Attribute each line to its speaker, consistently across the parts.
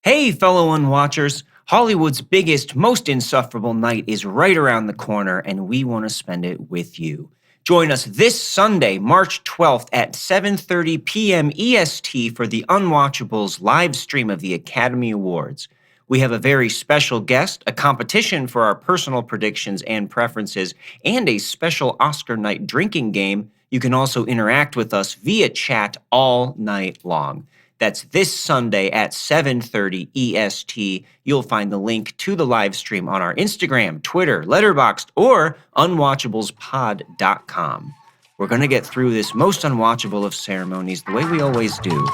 Speaker 1: Hey, fellow Unwatchers! Hollywood's biggest, most insufferable night is right around the corner, and we want to spend it with you. Join us this Sunday, March 12th at 7:30 p.m. EST for the Unwatchables live stream of the Academy Awards. We have a very special guest, a competition for our personal predictions and preferences, and a special Oscar night drinking game. You can also interact with us via chat all night long. That's this Sunday at 7:30 EST. You'll find the link to the live stream on our Instagram, Twitter, Letterboxd, or unwatchablespod.com. We're going to get through this most unwatchable of ceremonies the way we always do,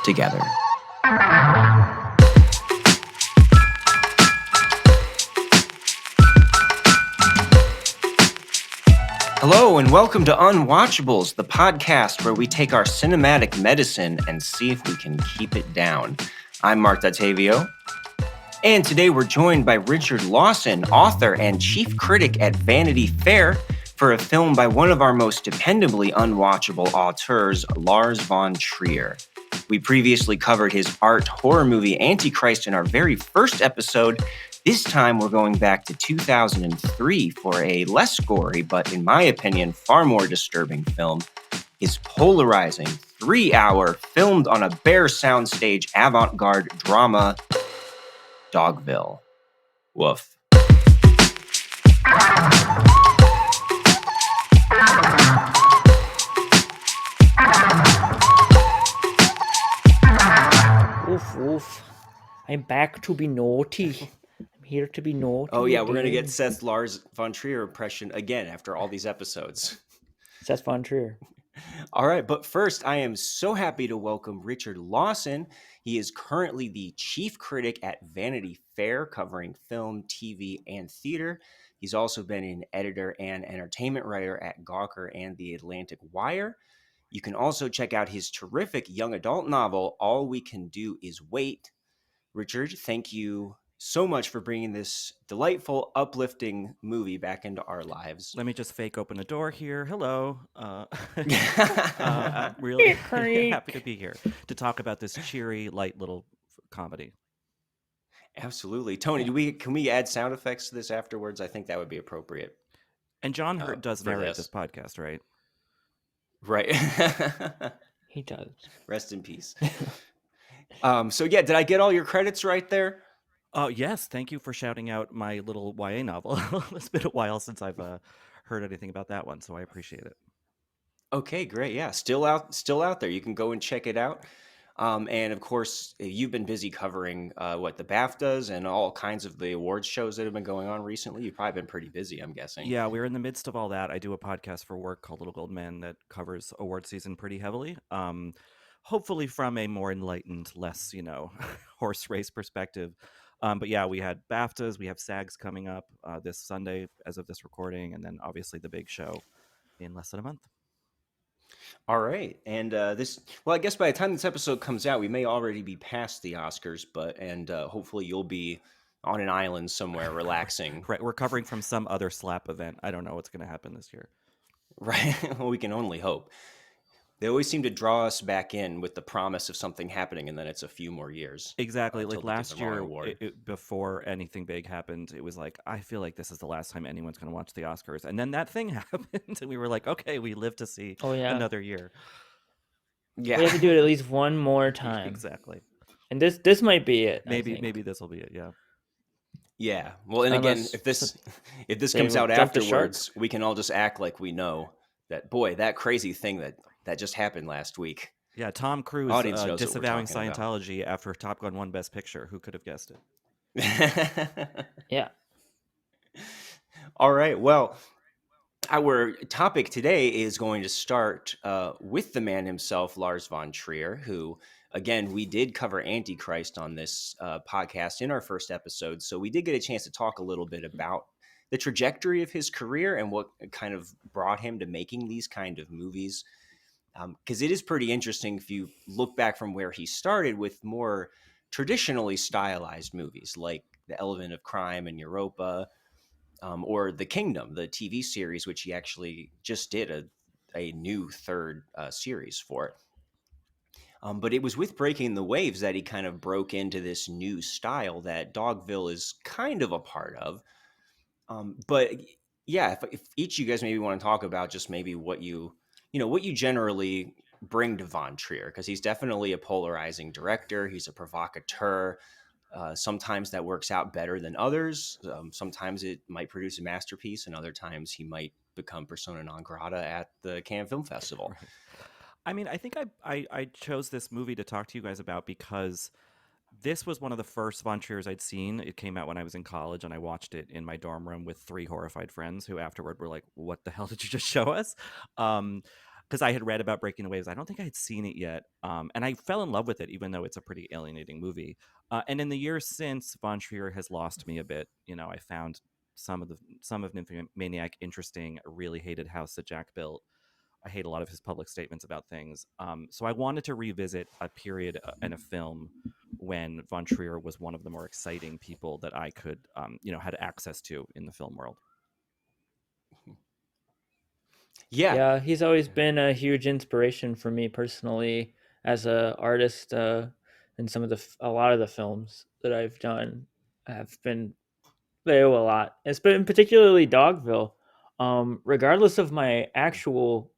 Speaker 1: together. Hello and welcome to Unwatchables, the podcast where we take our cinematic medicine and see if we can keep it down. I'm Marc Dottavio, and today we're joined by Richard Lawson, author and chief critic at Vanity Fair, for a film by one of our most dependably unwatchable auteurs, Lars von Trier. We previously covered his art horror movie Antichrist in our very first episode. This time, we're going back to 2003 for a less gory, but in my opinion, far more disturbing film. His polarizing 3-hour, filmed on a bare soundstage avant-garde drama, Dogville. Woof.
Speaker 2: Oof, oof. I'm back to be naughty. Here to be naughty.
Speaker 1: Oh yeah, we're gonna get Seth's Lars von Trier impression again after all these episodes.
Speaker 2: Seth von Trier.
Speaker 1: All right, but first, I am so happy to welcome Richard Lawson. He is currently the chief critic at Vanity Fair, covering film, TV, and theater. He's also been an editor and entertainment writer at Gawker and The Atlantic Wire. You can also check out his terrific young adult novel, All We Can Do Is Wait. Richard, thank you so much for bringing this delightful, uplifting movie back into our lives.
Speaker 3: Let me just fake open a door here. Hello. I'm really happy to be here to talk about this cheery, light little comedy.
Speaker 1: Absolutely. Tony, can we add sound effects to this afterwards? I think that would be appropriate.
Speaker 3: And John Hurt does narrate this podcast, right?
Speaker 1: Right.
Speaker 2: He does.
Speaker 1: Rest in peace. So yeah, did I get all your credits right there?
Speaker 3: Yes, thank you for shouting out my little YA novel. It's been a while since I've heard anything about that one, so I appreciate it.
Speaker 1: Okay, great. Yeah, still out there. You can go and check it out. And of course, you've been busy covering the BAFTAs and all kinds of the awards shows that have been going on recently. You've probably been pretty busy, I'm guessing.
Speaker 3: Yeah, we're in the midst of all that. I do a podcast for work called Little Gold Men that covers award season pretty heavily. Hopefully from a more enlightened, less, horse race perspective. But yeah, we had BAFTAs, we have SAGs coming up this Sunday as of this recording, and then obviously the big show in less than a month.
Speaker 1: All right. And I guess by the time this episode comes out, we may already be past the Oscars, and hopefully you'll be on an island somewhere relaxing.
Speaker 3: Right. We're covering from some other slap event. I don't know what's going to happen this year.
Speaker 1: Right. Well, we can only hope. They always seem to draw us back in with the promise of something happening, and then it's a few more years.
Speaker 3: Exactly. Like last year, before anything big happened, it was like, I feel like this is the last time anyone's going to watch the Oscars. And then that thing happened, and we were like, okay, we live to see another year.
Speaker 2: Yeah. We have to do it at least one more time.
Speaker 3: Exactly.
Speaker 2: And this might be it.
Speaker 3: Maybe this will be it, yeah.
Speaker 1: Yeah. Well, and again, if this comes out afterwards, we can all just act like we know that, boy, that crazy thing that just happened last week.
Speaker 3: Yeah, Tom Cruise disavowing Scientology after Top Gun won Best Picture. Who could have guessed
Speaker 1: it?
Speaker 2: Yeah.
Speaker 1: All right. Well, our topic today is going to start with the man himself, Lars von Trier, who, again, we did cover Antichrist on this podcast in our first episode. So we did get a chance to talk a little bit about the trajectory of his career and what kind of brought him to making these kind of movies. Because it is pretty interesting if you look back from where he started with more traditionally stylized movies like The Element of Crime and Europa, or The Kingdom, the TV series, which he actually just did a new third series for. But it was with Breaking the Waves that he kind of broke into this new style that Dogville is kind of a part of. But yeah, if each of you guys maybe want to talk about just maybe what what you generally bring to Von Trier, because he's definitely a polarizing director. He's a provocateur. Sometimes that works out better than others. Sometimes it might produce a masterpiece, and other times he might become persona non grata at the Cannes Film Festival.
Speaker 3: Right. I mean, I think I chose this movie to talk to you guys about because this was one of the first Von Triers I'd seen. It came out when I was in college, and I watched it in my dorm room with 3 horrified friends who afterward were like, "What the hell did you just show us?" Because I had read about Breaking the Waves. I don't think I had seen it yet, and I fell in love with it, even though it's a pretty alienating movie. And in the years since, Von Trier has lost me a bit. I found some of Nymphomaniac interesting. I really hated House that Jack built. I hate a lot of his public statements about things. So I wanted to revisit a period in a film when Von Trier was one of the more exciting people that I could, had access to in the film world.
Speaker 1: Yeah.
Speaker 2: Yeah, he's always been a huge inspiration for me personally as a artist. And a lot of the films that I've done have been they owe a lot. It's been particularly Dogville. Regardless of my actual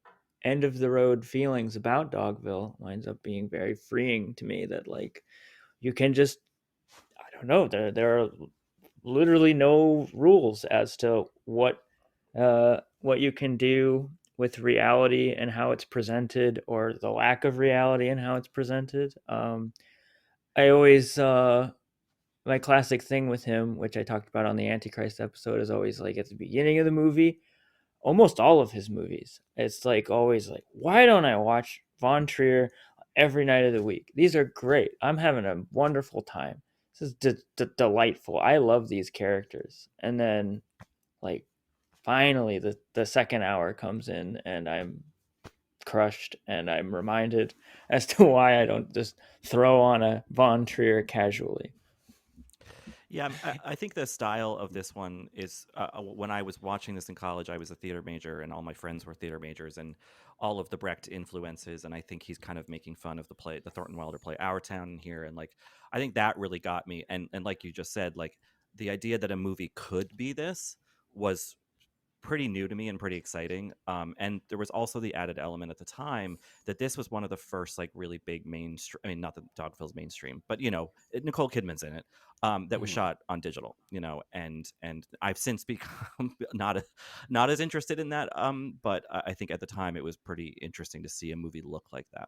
Speaker 2: end of the road feelings about Dogville, winds up being very freeing to me. That like you can just I don't know there are literally no rules as to what you can do with reality and how it's presented, or the lack of reality and how it's presented. I always My classic thing with him, which I talked about on the Antichrist episode, is always like at the beginning of the movie, almost all of his movies. It's like always like, why don't I watch Von Trier every night of the week? These are great. I'm having a wonderful time. This is delightful. I love these characters. And then, like, finally, the second hour comes in, and I'm crushed, and I'm reminded as to why I don't just throw on a Von Trier casually.
Speaker 3: Yeah, I think the style of this one is when I was watching this in college, I was a theater major and all my friends were theater majors, and all of the Brecht influences. And I think he's kind of making fun of the Thornton Wilder play Our Town here. And like, I think that really got me. And like you just said, like the idea that a movie could be this was pretty new to me and pretty exciting. And there was also the added element at the time that this was one of the first like really big mainstream. I mean, not that Dogville's mainstream, but Nicole Kidman's in it. That was
Speaker 1: Mhm.
Speaker 3: shot on digital. And I've since become not as interested in that. But I think at the time it was pretty interesting to see a movie look like that.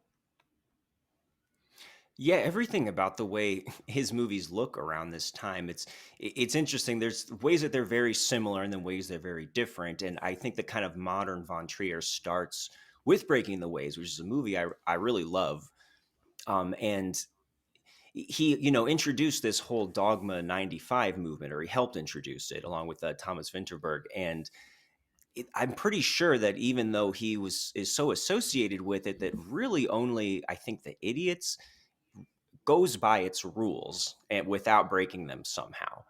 Speaker 1: Yeah, everything about the way his movies look around this time, it's interesting. There's ways that they're very similar and then ways they're very different. And I think the kind of modern Von Trier starts with Breaking the Waves, which is a movie I really love. And he, introduced this whole Dogma 95 movement, or he helped introduce it along with Thomas Vinterberg. And I'm pretty sure that even though is so associated with it, that really only I think the idiots goes by its rules and without breaking them somehow.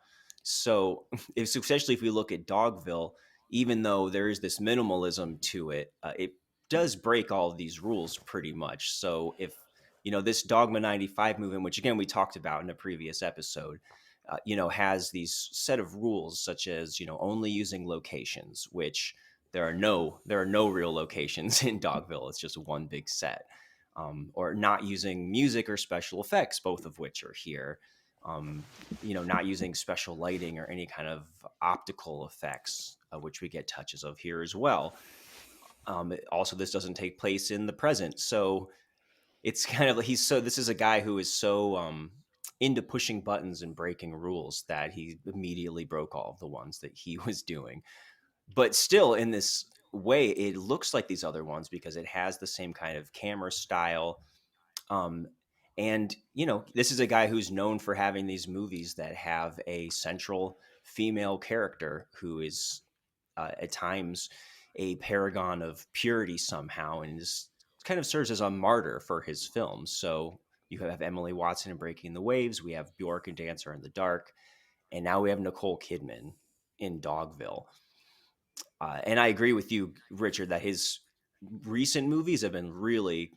Speaker 1: So, especially if we look at Dogville, even though there is this minimalism to it, it does break all of these rules pretty much. So, if this Dogma 95 movement, which again we talked about in a previous episode, has these set of rules such as only using locations, which there are no real locations in Dogville. It's just one big set, or not using music or special effects, both of which are here. Not using special lighting or any kind of optical effects, which we get touches of here as well. Also, this doesn't take place in the present, so it's kind of like this is a guy who is so into pushing buttons and breaking rules that he immediately broke all of the ones that he was doing. But still, in this way, it looks like these other ones because it has the same kind of camera style. um, and this is a guy who's known for having these movies that have a central female character who is at times a paragon of purity somehow, and is kind of serves as a martyr for his films. So you have Emily Watson in Breaking the Waves, we have Bjork in Dancer in the Dark, and now we have Nicole Kidman in Dogville. And I agree with you, Richard, that his recent movies have been really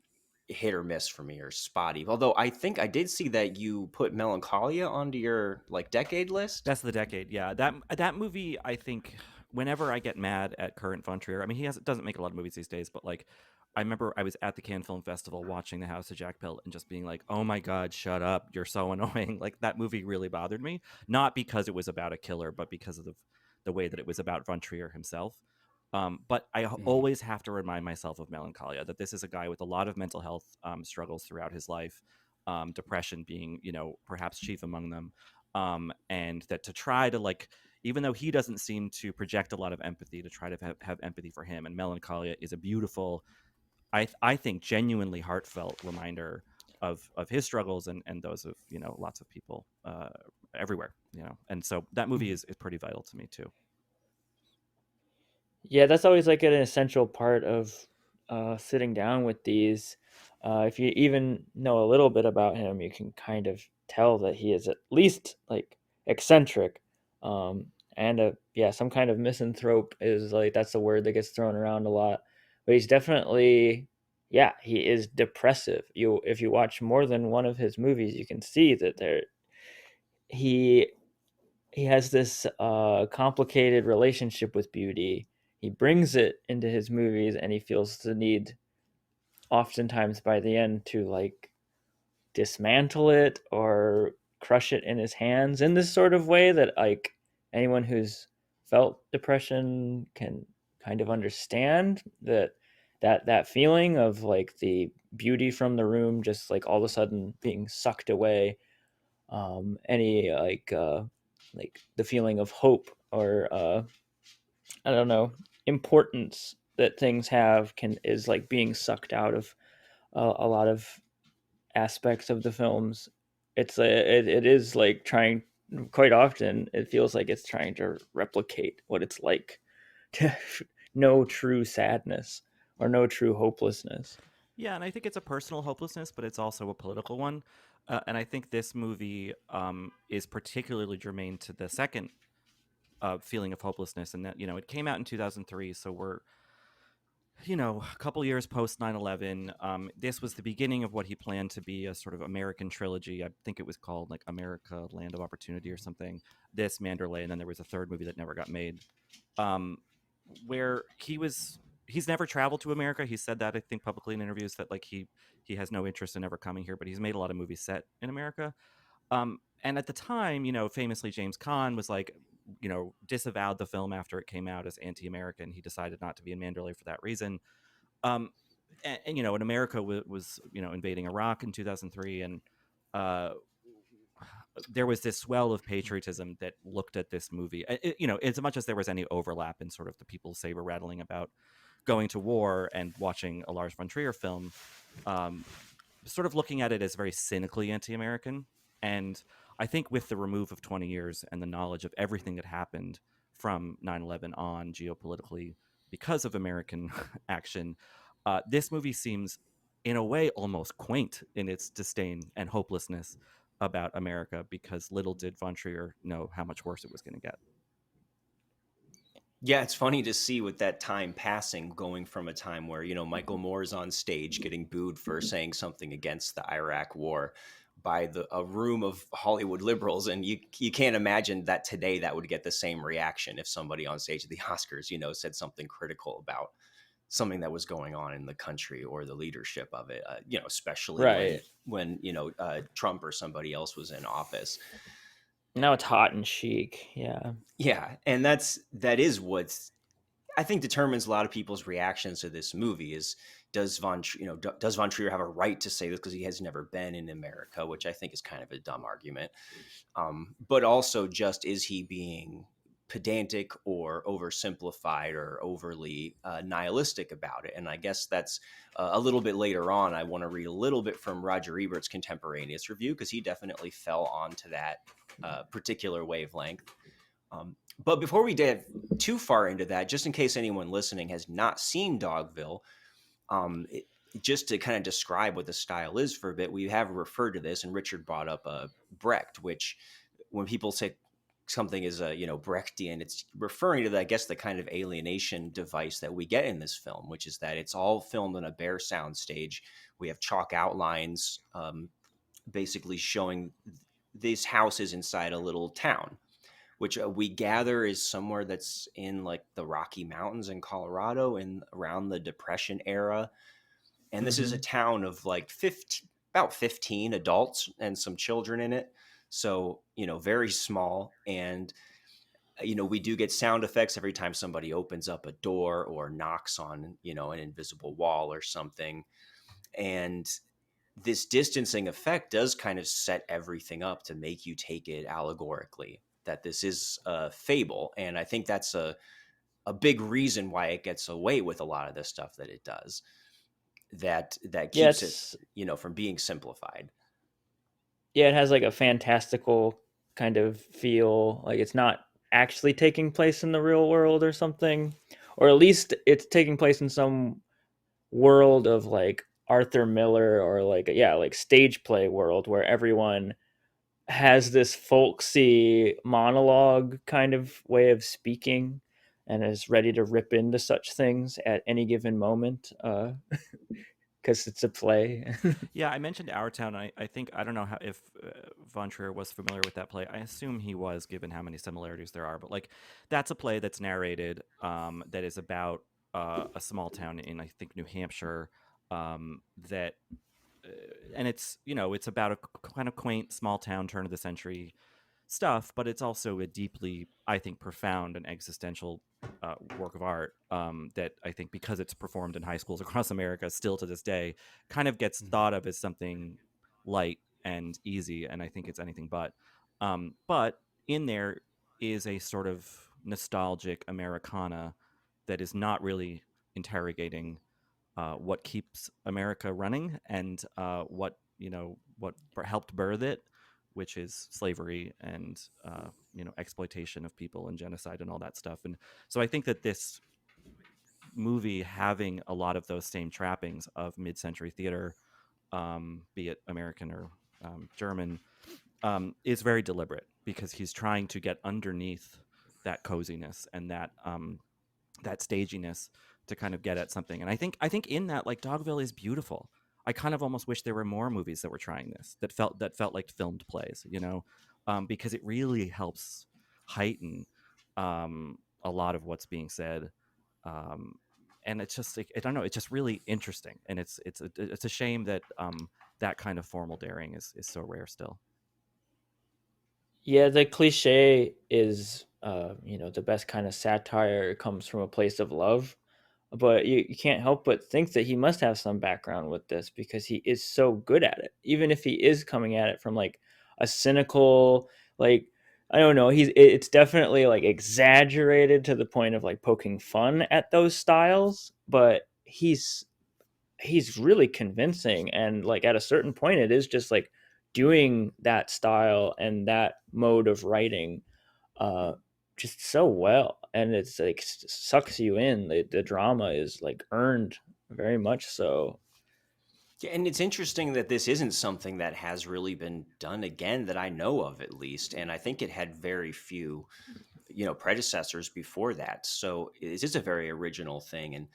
Speaker 1: hit or miss for me or spotty. Although I think I did see that you put Melancholia onto your like decade list.
Speaker 3: Best of the decade, yeah. That movie, I think, whenever I get mad at current Von Trier, I mean, doesn't make a lot of movies these days, but like, I remember I was at the Cannes Film Festival watching The House of Jack Pill and just being like, "Oh my God, shut up! You're so annoying." Like that movie really bothered me, not because it was about a killer, but because of the way that it was about Von Trier himself. But I
Speaker 1: Mhm.
Speaker 3: always have to remind myself of Melancholia, that this is a guy with a lot of mental health struggles throughout his life, depression being, perhaps chief among them, and that to try to like, even though he doesn't seem to project a lot of empathy, to try to have empathy for him. And Melancholia is a beautiful, I think, genuinely heartfelt reminder of his struggles and those of lots of people everywhere. And so that movie is pretty vital to me too.
Speaker 2: Yeah, that's always like an essential part of sitting down with these. If you even know a little bit about him, you can kind of tell that he is at least like eccentric, and yeah, some kind of misanthrope is like that's the word that gets thrown around a lot. But he's definitely, yeah, he is depressive. If you watch more than one of his movies, you can see that he he has this complicated relationship with beauty. He brings it into his movies, and he feels the need, oftentimes by the end, to like dismantle it or crush it in his hands in this sort of way that like anyone who's felt depression can kind of understand that feeling of like the beauty from the room just like all of a sudden being sucked away. Any like the feeling of hope or I don't know, importance that things have can is like being sucked out of a lot of aspects of the films. It is like trying, quite often it feels like it's trying to replicate what it's like to know true sadness or no true hopelessness.
Speaker 3: Yeah, and I think it's a personal hopelessness, but it's also a political one. And I think this movie is particularly germane to the second feeling of hopelessness, and that it came out in 2003, so we're a couple years post 9/11. This was the beginning of what he planned to be a sort of American trilogy. I think it was called like America, Land of Opportunity or something. This, Manderley, and then there was a third movie that never got made. Um, where he's never traveled to America. He said that, I think, publicly in interviews, that like he has no interest in ever coming here, but he's made a lot of movies set in America. And at the time, famously James Caan was like, disavowed the film after it came out as anti-American. He decided not to be in Mandalay for that reason. Um, and America was invading Iraq in 2003, and uh, there was this swell of patriotism that looked at this movie. As much as there was any overlap in sort of the people saber rattling about going to war and watching a Lars von Trier film, um, sort of looking at it as very cynically anti-American. And I think with the remove of 20 years and the knowledge of everything that happened from 9/11 on geopolitically because of American action, this movie seems, in a way, almost quaint in its disdain and hopelessness about America, because little did Von Trier know how much worse it was going to get.
Speaker 1: Yeah, it's funny to see with that time passing, going from a time where, Michael Moore's on stage getting booed for saying something against the Iraq war by a room of Hollywood liberals. And you can't imagine that today that would get the same reaction if somebody on stage at the Oscars, said something critical about something that was going on in the country or the leadership of it, especially when,
Speaker 2: Right.
Speaker 1: Trump or somebody else was in office.
Speaker 2: Now it's hot and chic. Yeah.
Speaker 1: Yeah. And that is what's, I think, determines a lot of people's reactions to this movie is does does Von Trier have a right to say this because he has never been in America, which I think is kind of a dumb argument. But also, just is he being pedantic or oversimplified or overly nihilistic about it? And I guess that's a little bit later on. I want to read a little bit from Roger Ebert's contemporaneous review because he definitely fell onto that particular wavelength. But before we dive too far into that, just in case anyone listening has not seen Dogville, just to kind of describe what the style is for a bit, we have referred to this, and Richard brought up Brecht, which when people say something is Brechtian, it's referring to, I guess, the kind of alienation device that we get in this film, which is that it's all filmed on a bare sound stage we have chalk outlines, basically showing these houses inside a little town, which we gather is somewhere that's in like the Rocky Mountains in Colorado and around the Depression era. And this is a town of like about 15 adults and some children in it. So, very small. And, we do get sound effects every time somebody opens up a door or knocks on, an invisible wall or something. And this distancing effect does kind of set everything up to make you take it allegorically, that this is a fable. And I think that's a big reason why it gets away with a lot of the stuff that it does, that keeps it,
Speaker 2: Yes.
Speaker 1: from being simplified.
Speaker 2: Yeah, it has like a fantastical kind of feel. Like it's not actually taking place in the real world or something. Or at least it's taking place in some world of like Arthur Miller or like stage play world where everyone has this folksy monologue kind of way of speaking and is ready to rip into such things at any given moment because it's a play.
Speaker 3: Yeah, I mentioned Our Town. I think, I don't know if Von Trier was familiar with that play. I assume he was, given how many similarities there are. But like, that's a play that's narrated, that is about a small town in, I think, New Hampshire, that and it's about a kind of quaint small town, turn of the century stuff, but it's also a deeply, I think, profound and existential work of art, that I think, because it's performed in high schools across America still to this day, kind of gets thought of as something light and easy, and I think it's anything but. But in there is a sort of nostalgic Americana that is not really interrogating what keeps America running, and what helped birth it, which is slavery and exploitation of people and genocide and all that stuff. And so I think that this movie, having a lot of those same trappings of mid-century theater, be it American or German, is very deliberate, because he's trying to get underneath that coziness and that staginess to kind of get at something. And I think in that, like, Dogville is beautiful. I kind of almost wish there were more movies that were trying this, that felt like filmed plays, because it really helps heighten a lot of what's being said. Um, and it's just like, I don't know, it's just really interesting, and it's a shame that that kind of formal daring is so rare still.
Speaker 2: Yeah, the cliche is, the best kind of satire comes from a place of love. But you can't help but think that he must have some background with this because he is so good at it. Even if he is coming at it from like a cynical, like, I don't know, it's definitely like exaggerated to the point of like poking fun at those styles, but he's really convincing, and like at a certain point it is just like doing that style and that mode of writing uh just so well, and it's like sucks you in. The drama is like earned very much so.
Speaker 1: Yeah, and it's interesting that this isn't something that has really been done again, that I know of, at least. And I think it had very few, predecessors before that. So it is a very original thing. And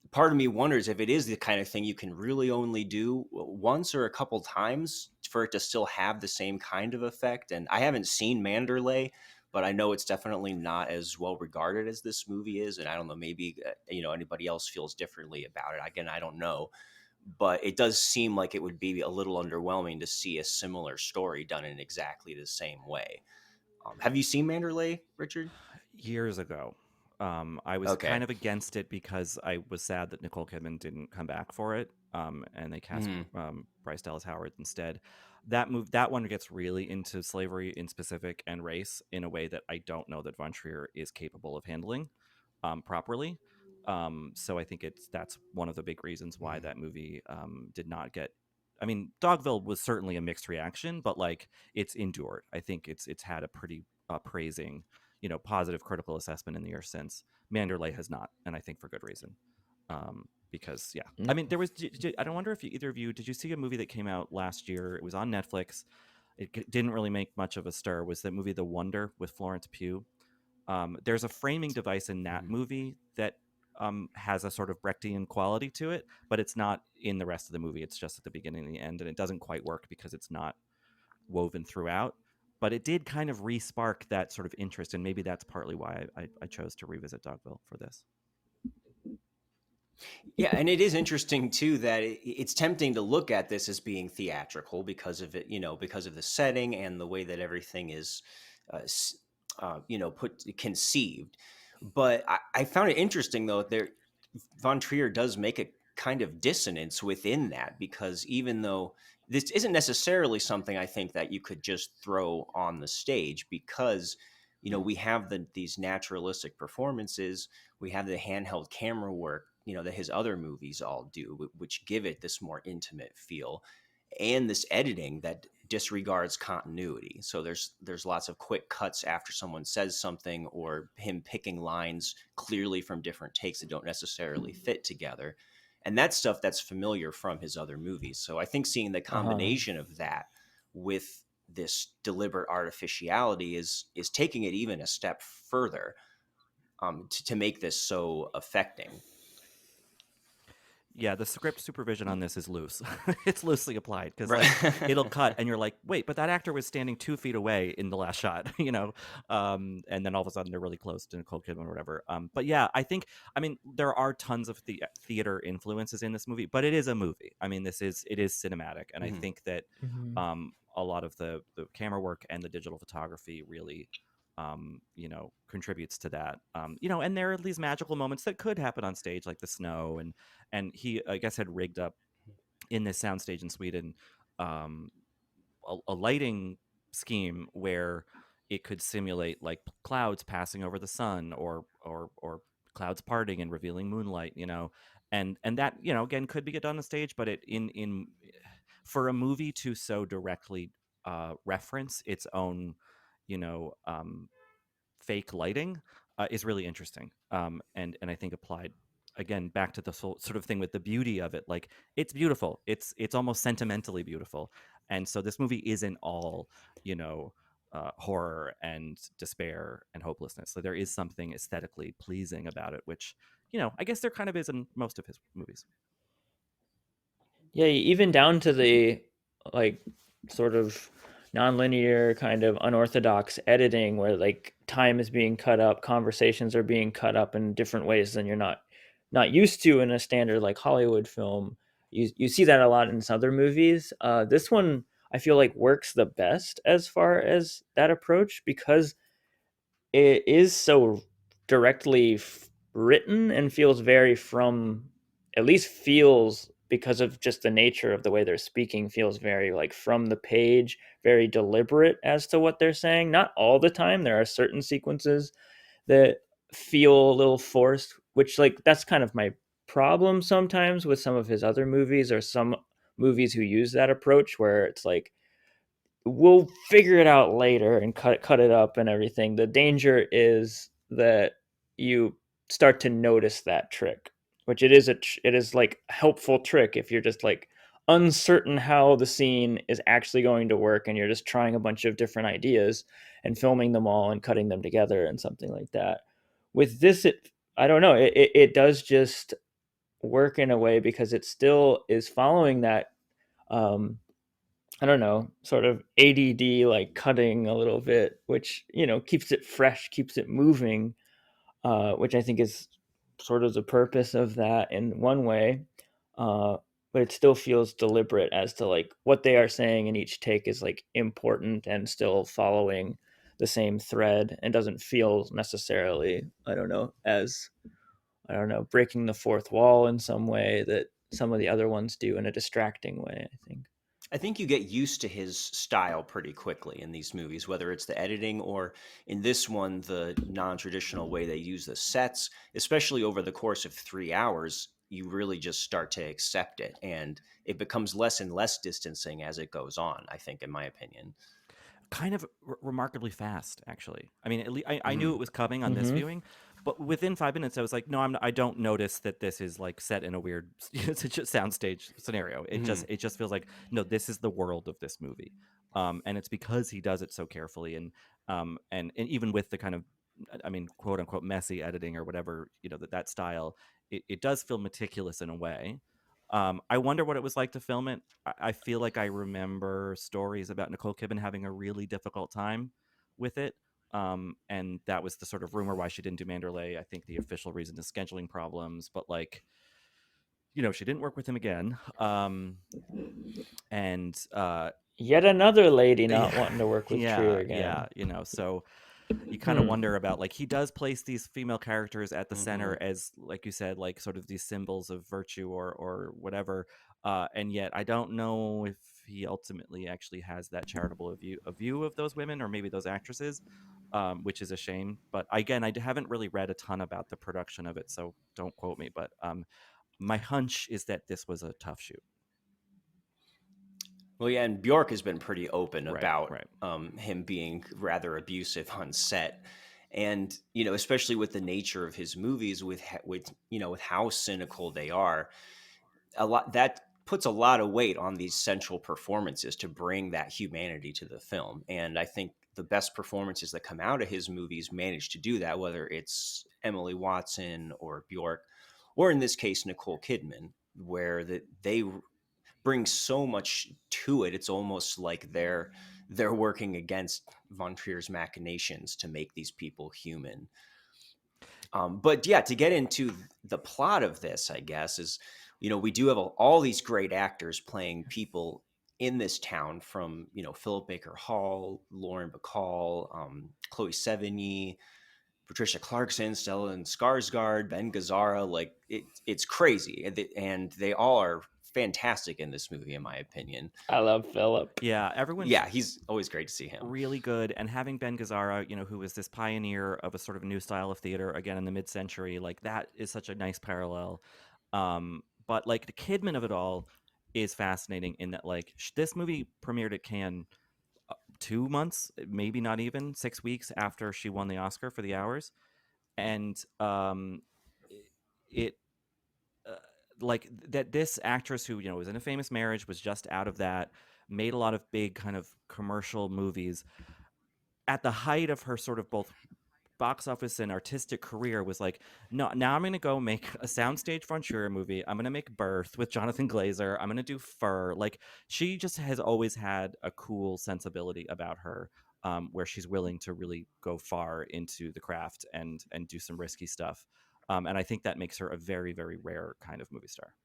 Speaker 1: part of me wonders if it is the kind of thing you can really only do once or a couple times for it to still have the same kind of effect. And I haven't seen Manderley, but I know it's definitely not as well regarded as this movie is. And I don't know, maybe anybody else feels differently about it. Again, I don't know, but it does seem like it would be a little underwhelming to see a similar story done in exactly the same way. Have you seen Manderley, Richard?
Speaker 3: Years ago. I was kind
Speaker 1: Okay.
Speaker 3: of against it because I was sad that Nicole Kidman didn't come back for it, and they cast
Speaker 1: Mhm.
Speaker 3: Bryce Dallas Howard instead. That one gets really into slavery in specific and race in a way that I don't know that Von Trier is capable of handling properly. So I think that's one of the big reasons why that movie did not get. I mean, Dogville was certainly a mixed reaction, but like, it's endured. I think it's had a pretty praising, positive critical assessment in the years since. Manderley has not, and I think for good reason. Because yeah, I mean, there was. I don't wonder if either of you did you see a movie that came out last year? It was on Netflix. It didn't really make much of a stir. Was that movie The Wonder with Florence Pugh? There's a framing device in that movie that has a sort of Brechtian quality to it, but it's not in the rest of the movie. It's just at the beginning and the end, and it doesn't quite work because it's not woven throughout. But it did kind of re-spark that sort of interest, and maybe that's partly why I chose to revisit Dogville for this.
Speaker 1: Yeah, and it is interesting too that it's tempting to look at this as being theatrical because of it, because of the setting and the way that everything is, put conceived. But I found it interesting though von Trier does make a kind of dissonance within that, because even though this isn't necessarily something I think that you could just throw on the stage, because we have these naturalistic performances, we have the handheld camera work, that his other movies all do, which give it this more intimate feel, and this editing that disregards continuity. So there's lots of quick cuts after someone says something, or him picking lines clearly from different takes that don't necessarily fit together. And that's stuff that's familiar from his other movies. So I think seeing the combination of that with this deliberate artificiality is taking it even a step further, to make this so affecting.
Speaker 3: Yeah, the script supervision on this is loose. It's loosely applied because
Speaker 1: Right.
Speaker 3: it'll cut and you're like, wait, but that actor was standing 2 feet away in the last shot, and then all of a sudden they're really close to Nicole Kidman or whatever. But yeah, I mean, there are tons of theater influences in this movie, but it is a movie. I mean, it is cinematic, and I think that a lot of the camera work and the digital photography really contributes to that. And there are these magical moments that could happen on stage, like the snow, and he, I guess, had rigged up in this soundstage in Sweden a lighting scheme where it could simulate like clouds passing over the sun, or clouds parting and revealing moonlight, and that, again, could be done on stage, but it in for a movie to so directly reference its own, fake lighting is really interesting, and I think applied again back to the sort of thing with the beauty of it. Like, it's beautiful, it's almost sentimentally beautiful, and so this movie isn't all horror and despair and hopelessness. So there is something aesthetically pleasing about it, which I guess there kind of is in most of his movies.
Speaker 2: Yeah, even down to the like sort of nonlinear kind of unorthodox editing where like time is being cut up, conversations are being cut up in different ways than you're not used to in a standard like Hollywood film. You see that a lot in other movies. This one I feel like works the best as far as that approach, because it is so directly written and feels very from, at least feels, because of just the nature of the way they're speaking, feels very like from the page, very deliberate as to what they're saying. Not all the time. There are certain sequences that feel a little forced, which, like, that's kind of my problem sometimes with some of his other movies, or some movies who use that approach where it's like, we'll figure it out later and cut it up and everything. The danger is that you start to notice that trick, which it is like a helpful trick if you're just like uncertain how the scene is actually going to work, and you're just trying a bunch of different ideas and filming them all and cutting them together and something like that. With this, I don't know, it does just work in a way because it still is following that I don't know, sort of ADD, like cutting a little bit, which, keeps it fresh, keeps it moving, which I think is sort of the purpose of that in one way. But it still feels deliberate as to like what they are saying in each take is like important and still following the same thread, and doesn't feel necessarily, I don't know, as, I don't know, breaking the fourth wall in some way that some of the other ones do in a distracting way, I think.
Speaker 1: I think you get used to his style pretty quickly in these movies, whether it's the editing or, in this one, the non-traditional way they use the sets. Especially over the course of 3 hours, you really just start to accept it, and it becomes less and less distancing as it goes on, I think, in my opinion.
Speaker 3: Kind of remarkably fast, actually. I mean, at least I knew it was coming on this viewing, but within 5 minutes, I was like, no, I don't notice that this is like set in a weird soundstage scenario. It just feels like, no, this is the world of this movie, and it's because he does it so carefully, and even with the kind of I mean, quote unquote messy editing or whatever, that style, it does feel meticulous in a way. I wonder what it was like to film it. I feel like I remember stories about Nicole Kidman having a really difficult time with it. And that was the sort of rumor why she didn't do Manderley. I think the official reason is scheduling problems, but like, she didn't work with him again. And
Speaker 2: Yet another lady not
Speaker 3: yeah,
Speaker 2: wanting to work with Trier again.
Speaker 3: so you kind of wonder about, like, he does place these female characters at the center as, like you said, like sort of these symbols of virtue or whatever, and yet I don't know if he ultimately actually has that charitable view of those women or maybe those actresses, which is a shame. But again, I haven't really read a ton about the production of it, so don't quote me, but my hunch is that this was a tough shoot.
Speaker 1: Well, yeah, and Bjork has been pretty open
Speaker 3: Right,
Speaker 1: about
Speaker 3: right.
Speaker 1: him being rather abusive on set, and especially with the nature of his movies, with how cynical they are, a lot that puts a lot of weight on these central performances to bring that humanity to the film. And I think the best performances that come out of his movies manage to do that, whether it's Emily Watson or Bjork, or in this case Nicole Kidman, where they bring so much to it. It's almost like they're working against von Trier's machinations to make these people human. But yeah, to get into the plot of this, I guess, is, we do have all these great actors playing people in this town, from, Philip Baker Hall, Lauren Bacall, Chloe Sevigny, Patricia Clarkson, Stellan Skarsgård, Ben Gazzara. Like, it's crazy. And they all are fantastic in this movie, in my opinion.
Speaker 2: I love Philip.
Speaker 3: Yeah, everyone's
Speaker 1: he's always great to see him.
Speaker 3: Really good. And having Ben Gazzara, who is this pioneer of a sort of new style of theater, again in the mid-century, like that is such a nice parallel. But like the Kidman of it all is fascinating in that, like, this movie premiered at Cannes 2 months, maybe not even 6 weeks after she won the Oscar for The Hours, and it like that this actress who was in a famous marriage, was just out of that, made a lot of big kind of commercial movies at the height of her sort of both box office and artistic career, was like, no, now I'm going to go make a soundstage von Trier movie. I'm going to make Birth with Jonathan Glazer. I'm going to do Fur. Like, she just has always had a cool sensibility about her, where she's willing to really go far into the craft and do some risky stuff. And I think that makes her a very, very rare kind of movie star.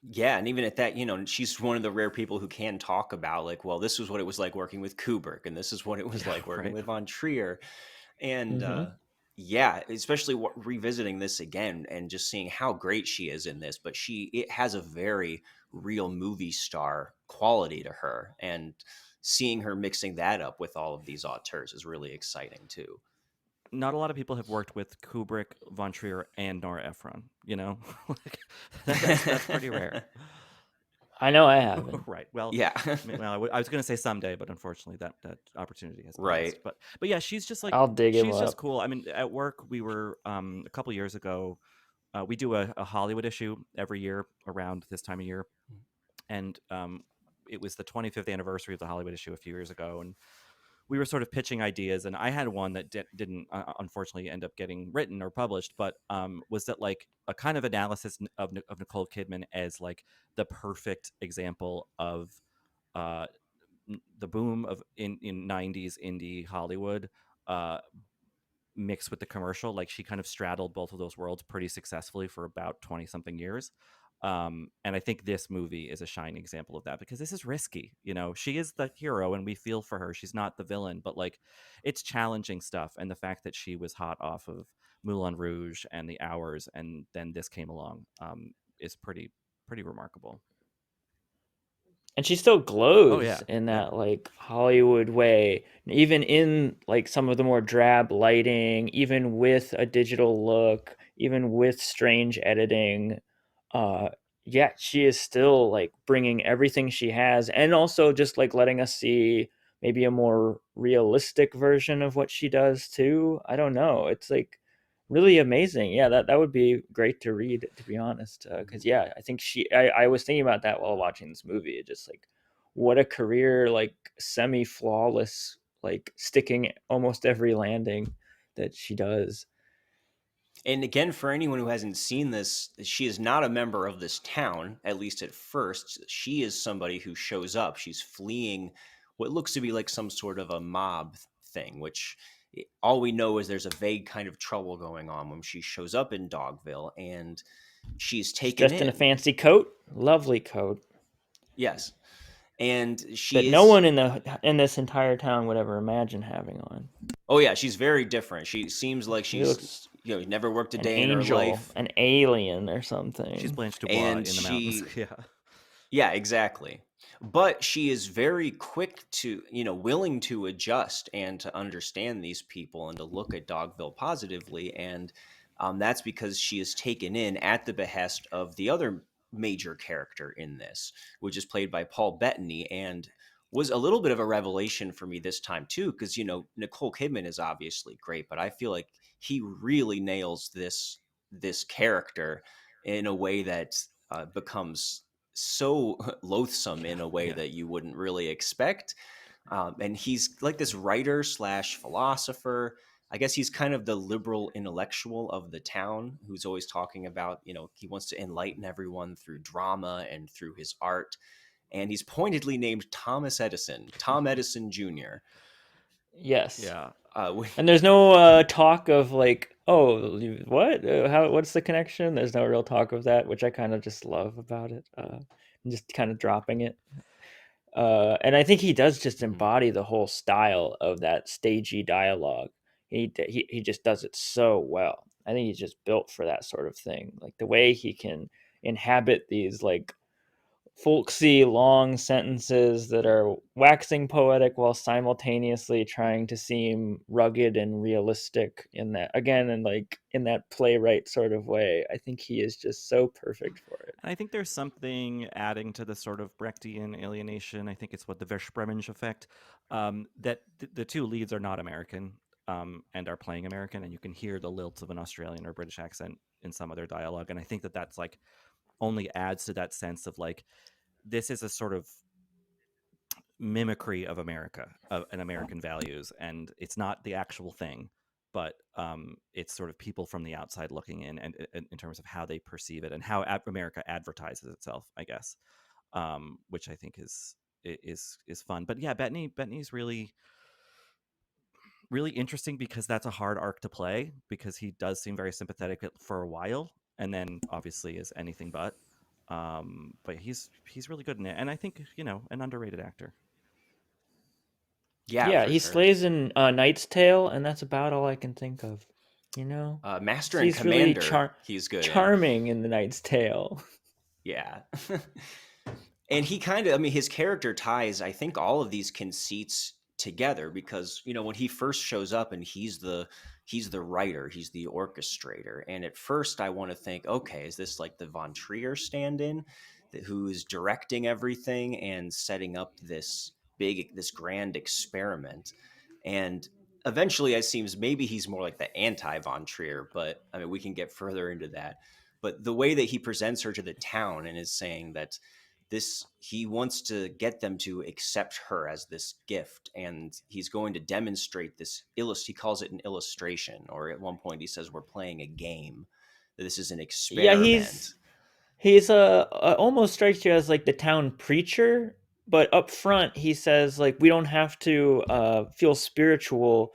Speaker 1: Yeah, and even at that, she's one of the rare people who can talk about, like, well, this was what it was like working with Kubrick, and this is what it was like working with von Trier. And yeah, especially revisiting this again and just seeing how great she is in this. But it has a very real movie star quality to her, and seeing her mixing that up with all of these auteurs is really exciting too.
Speaker 3: Not a lot of people have worked with Kubrick, von Trier, and Nora Ephron. Like, that's pretty rare.
Speaker 2: I know I haven't.
Speaker 3: Right. Well,
Speaker 1: yeah.
Speaker 3: Well, I was going to say someday, but unfortunately, that opportunity has passed.
Speaker 1: Right.
Speaker 3: But yeah, she's just like,
Speaker 2: I'll dig him
Speaker 3: she's just
Speaker 2: up.
Speaker 3: cool. I mean, at work, we were a couple years ago. We do a Hollywood issue every year around this time of year, and it was the 25th anniversary of the Hollywood issue a few years ago, and we were sort of pitching ideas, and I had one that didn't unfortunately end up getting written or published, but was that like a kind of analysis of Nicole Kidman as like the perfect example of the boom of in 90s indie Hollywood, mixed with the commercial. Like, she kind of straddled both of those worlds pretty successfully for about 20 something years. And I think this movie is a shining example of that, because this is risky. She is the hero and we feel for her. She's not the villain, but like, it's challenging stuff. And the fact that she was hot off of Moulin Rouge and The Hours, and then this came along, is pretty remarkable.
Speaker 2: And she still glows
Speaker 3: yeah.
Speaker 2: in that like Hollywood way, even in like some of the more drab lighting, even with a digital look, even with strange editing. Yeah, she is still like bringing everything she has, and also just like letting us see maybe a more realistic version of what she does too. I don't know. It's like really amazing. Yeah, that would be great to read, to be honest, because yeah, I think I was thinking about that while watching this movie. It just like, what a career, like semi flawless, like sticking almost every landing that she does.
Speaker 1: And again, for anyone who hasn't seen this, she is not a member of this town, at least at first. She is somebody who shows up. She's fleeing what looks to be like some sort of a mob thing, which all we know is there's a vague kind of trouble going on when she shows up in Dogville, and she's
Speaker 2: She's
Speaker 1: taken
Speaker 2: dressed in a
Speaker 1: in.
Speaker 2: fancy coat, lovely coat
Speaker 1: Yes. And
Speaker 2: that
Speaker 1: she
Speaker 2: no
Speaker 1: is.
Speaker 2: one in this entire town would ever imagine having on.
Speaker 1: Oh, yeah, she's very different. She seems like
Speaker 2: She
Speaker 1: she's,
Speaker 2: looks
Speaker 1: never worked a
Speaker 2: an
Speaker 1: day in her
Speaker 2: angel,
Speaker 1: life.
Speaker 2: an alien or
Speaker 3: She's
Speaker 2: something.
Speaker 3: Blanche Dubois
Speaker 1: And
Speaker 3: in the mountains.
Speaker 1: she.
Speaker 3: Yeah.
Speaker 1: Yeah, exactly. But she is very quick to, willing to adjust and to understand these people and to look at Dogville positively. And that's because she is taken in at the behest of the other major character in this, which is played by Paul Bettany, and was a little bit of a revelation for me this time too, because Nicole Kidman is obviously great, but I feel like he really nails this character in a way that becomes so loathsome in a way
Speaker 3: Yeah.
Speaker 1: that you wouldn't really expect. And he's like this writer slash philosopher. I guess he's kind of the liberal intellectual of the town who's always talking about, he wants to enlighten everyone through drama and through his art. And he's pointedly named Thomas Edison, Tom Edison Jr.
Speaker 2: Yes.
Speaker 3: Yeah.
Speaker 2: And there's no talk of like, oh, what? What's the connection? There's no real talk of that, which I kind of just love about it. Just kind of dropping it. And I think he does just embody the whole style of that stagey dialogue. He just does it so well. I think he's just built for that sort of thing. Like the way he can inhabit these like folksy long sentences that are waxing poetic while simultaneously trying to seem rugged and realistic in that, again, and like in that playwright sort of way. I think he is just so perfect for it.
Speaker 3: And I think there's something adding to the sort of Brechtian alienation. I think it's what the Verspremenge effect, that the two leads are not American, and are playing American, and you can hear the lilt of an Australian or British accent in some of their dialogue. And I think that that's like only adds to that sense of like, this is a sort of mimicry of America and American values, and it's not the actual thing, but it's sort of people from the outside looking in, and in terms of how they perceive it and how America advertises itself, I guess, which I think is fun. But yeah, Bettany's really interesting because that's a hard arc to play, because he does seem very sympathetic for a while, and then obviously is anything but. But he's really good in it, and I think an underrated actor.
Speaker 1: Yeah,
Speaker 2: Yeah,
Speaker 1: for
Speaker 2: he
Speaker 1: sure.
Speaker 2: slays in Knight's Tale, and that's about all I can think of.
Speaker 1: Master and
Speaker 2: He's really
Speaker 1: Commander, he's good in.
Speaker 2: charming in The Knight's Tale.
Speaker 1: Yeah. And he kind of, his character ties, I think, all of these conceits together, because when he first shows up and he's the writer, he's the orchestrator, and at first I want to think, okay, is this like the von Trier stand-in who's directing everything and setting up this grand experiment? And eventually it seems maybe he's more like the anti von Trier, but we can get further into that. But the way that he presents her to the town and is saying that he wants to get them to accept her as this gift, and he's going to demonstrate this he calls it an illustration, or at one point he says we're playing a game, that this is an
Speaker 2: Yeah,
Speaker 1: experiment.
Speaker 2: he's almost strikes you as like the town preacher, but up front he says like we don't have to feel spiritual.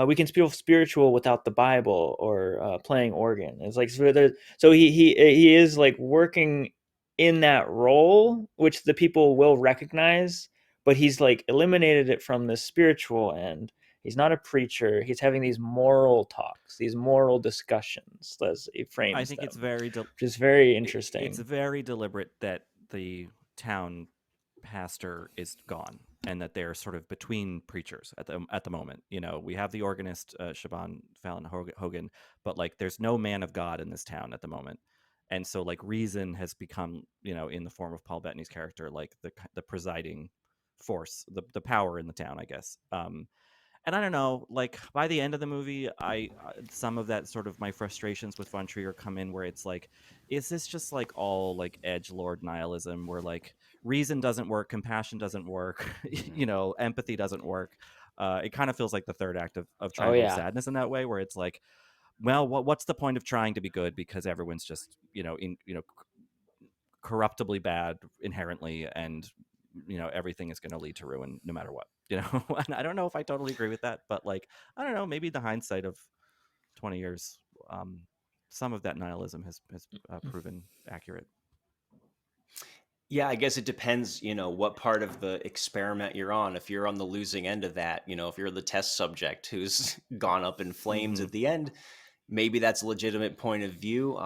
Speaker 2: We can feel spiritual without the Bible or playing organ. It's like so he is like working in that role, which the people will recognize, but he's like eliminated it from the spiritual end. He's not a preacher. He's having these moral talks, these moral discussions, as he frames
Speaker 3: I think
Speaker 2: them,
Speaker 3: it's very
Speaker 2: which is very interesting.
Speaker 3: It's very deliberate that the town pastor is gone, and that they're sort of between preachers at the moment. We have the organist Shaban Fallon Hogan, but like there's no man of God in this town at the moment. And so like reason has become, in the form of Paul Bettany's character, like the presiding force, the power in the town, I guess. And I don't know, like by the end of the movie, some of that sort of my frustrations with Von Trier come in, where it's like, is this just like all like edgelord nihilism, where like reason doesn't work, compassion doesn't work, empathy doesn't work, It kind of feels like the third act of
Speaker 2: Oh
Speaker 3: Triangle of
Speaker 2: yeah.
Speaker 3: Sadness in that way, where it's like, well, what's the point of trying to be good because everyone's just corruptibly bad inherently, and everything is going to lead to ruin no matter what. And I don't know if I totally agree with that, but like, I don't know, maybe the hindsight of 20 years, some of that nihilism has proven accurate.
Speaker 1: Yeah, I guess it depends, what part of the experiment you're on. If you're on the losing end of that, if you're the test subject who's gone up in flames
Speaker 3: Mm-hmm.
Speaker 1: at the end, maybe that's a legitimate point of view.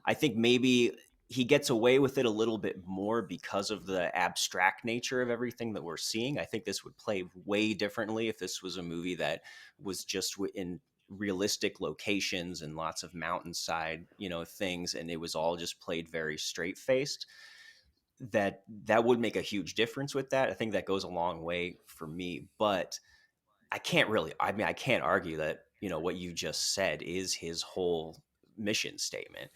Speaker 1: I think maybe he gets away with it a little bit more because of the abstract nature of everything that we're seeing. I think this would play way differently if this was a movie that was just in realistic locations and lots of mountainside, things, and it was all just played very straight faced. That would make a huge difference with that. I think that goes a long way for me, but I can't argue that, what you just said is his whole mission statement.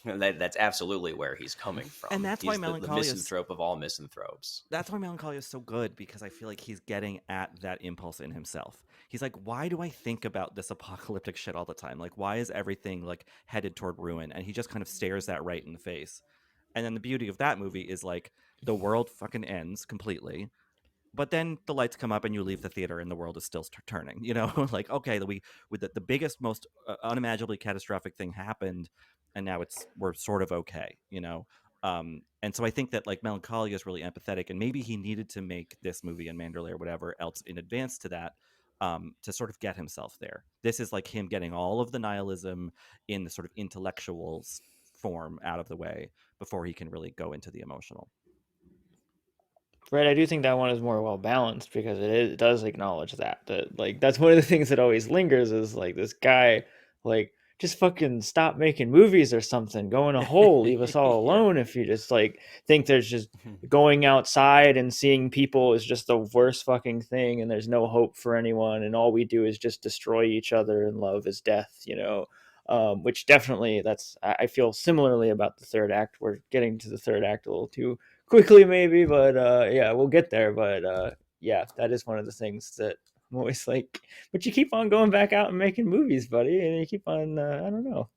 Speaker 1: That's absolutely where he's coming
Speaker 3: And
Speaker 1: from.
Speaker 3: that's why
Speaker 1: He's the
Speaker 3: Melancholia is
Speaker 1: misanthrope of all misanthropes.
Speaker 3: that's why Melancholia is so good, because I feel like he's getting at that impulse in himself. He's like, why do I think about this apocalyptic shit all the time? Like, why is everything like headed toward ruin? And he just kind of stares that right in the face. And then the beauty of that movie is like, the world fucking ends completely, but then the lights come up and you leave the theater and the world is still turning. Like, okay, with the biggest, most unimaginably catastrophic thing happened, and now we're sort of okay. And so I think that like Melancholia is really empathetic, and maybe he needed to make this movie and Mandalay or whatever else in advance to that, to sort of get himself there. This is like him getting all of the nihilism in the sort of intellectual form out of the way before he can really go into the emotional.
Speaker 2: Right, I do think that one is more well balanced because it does acknowledge that like that's one of the things that always lingers is like this guy like just fucking stop making movies or something, go in a hole, leave us all
Speaker 1: Yeah.
Speaker 2: alone. If you just like think there's just going outside and seeing people is just the worst fucking thing and there's no hope for anyone and all we do is just destroy each other and love is death. Which definitely I feel similarly about the third act. We're getting to the third act a little too quickly maybe, but yeah, we'll get there. But yeah, that is one of the things that I'm always like, but you keep on going back out and making movies, buddy, and you keep on I don't know.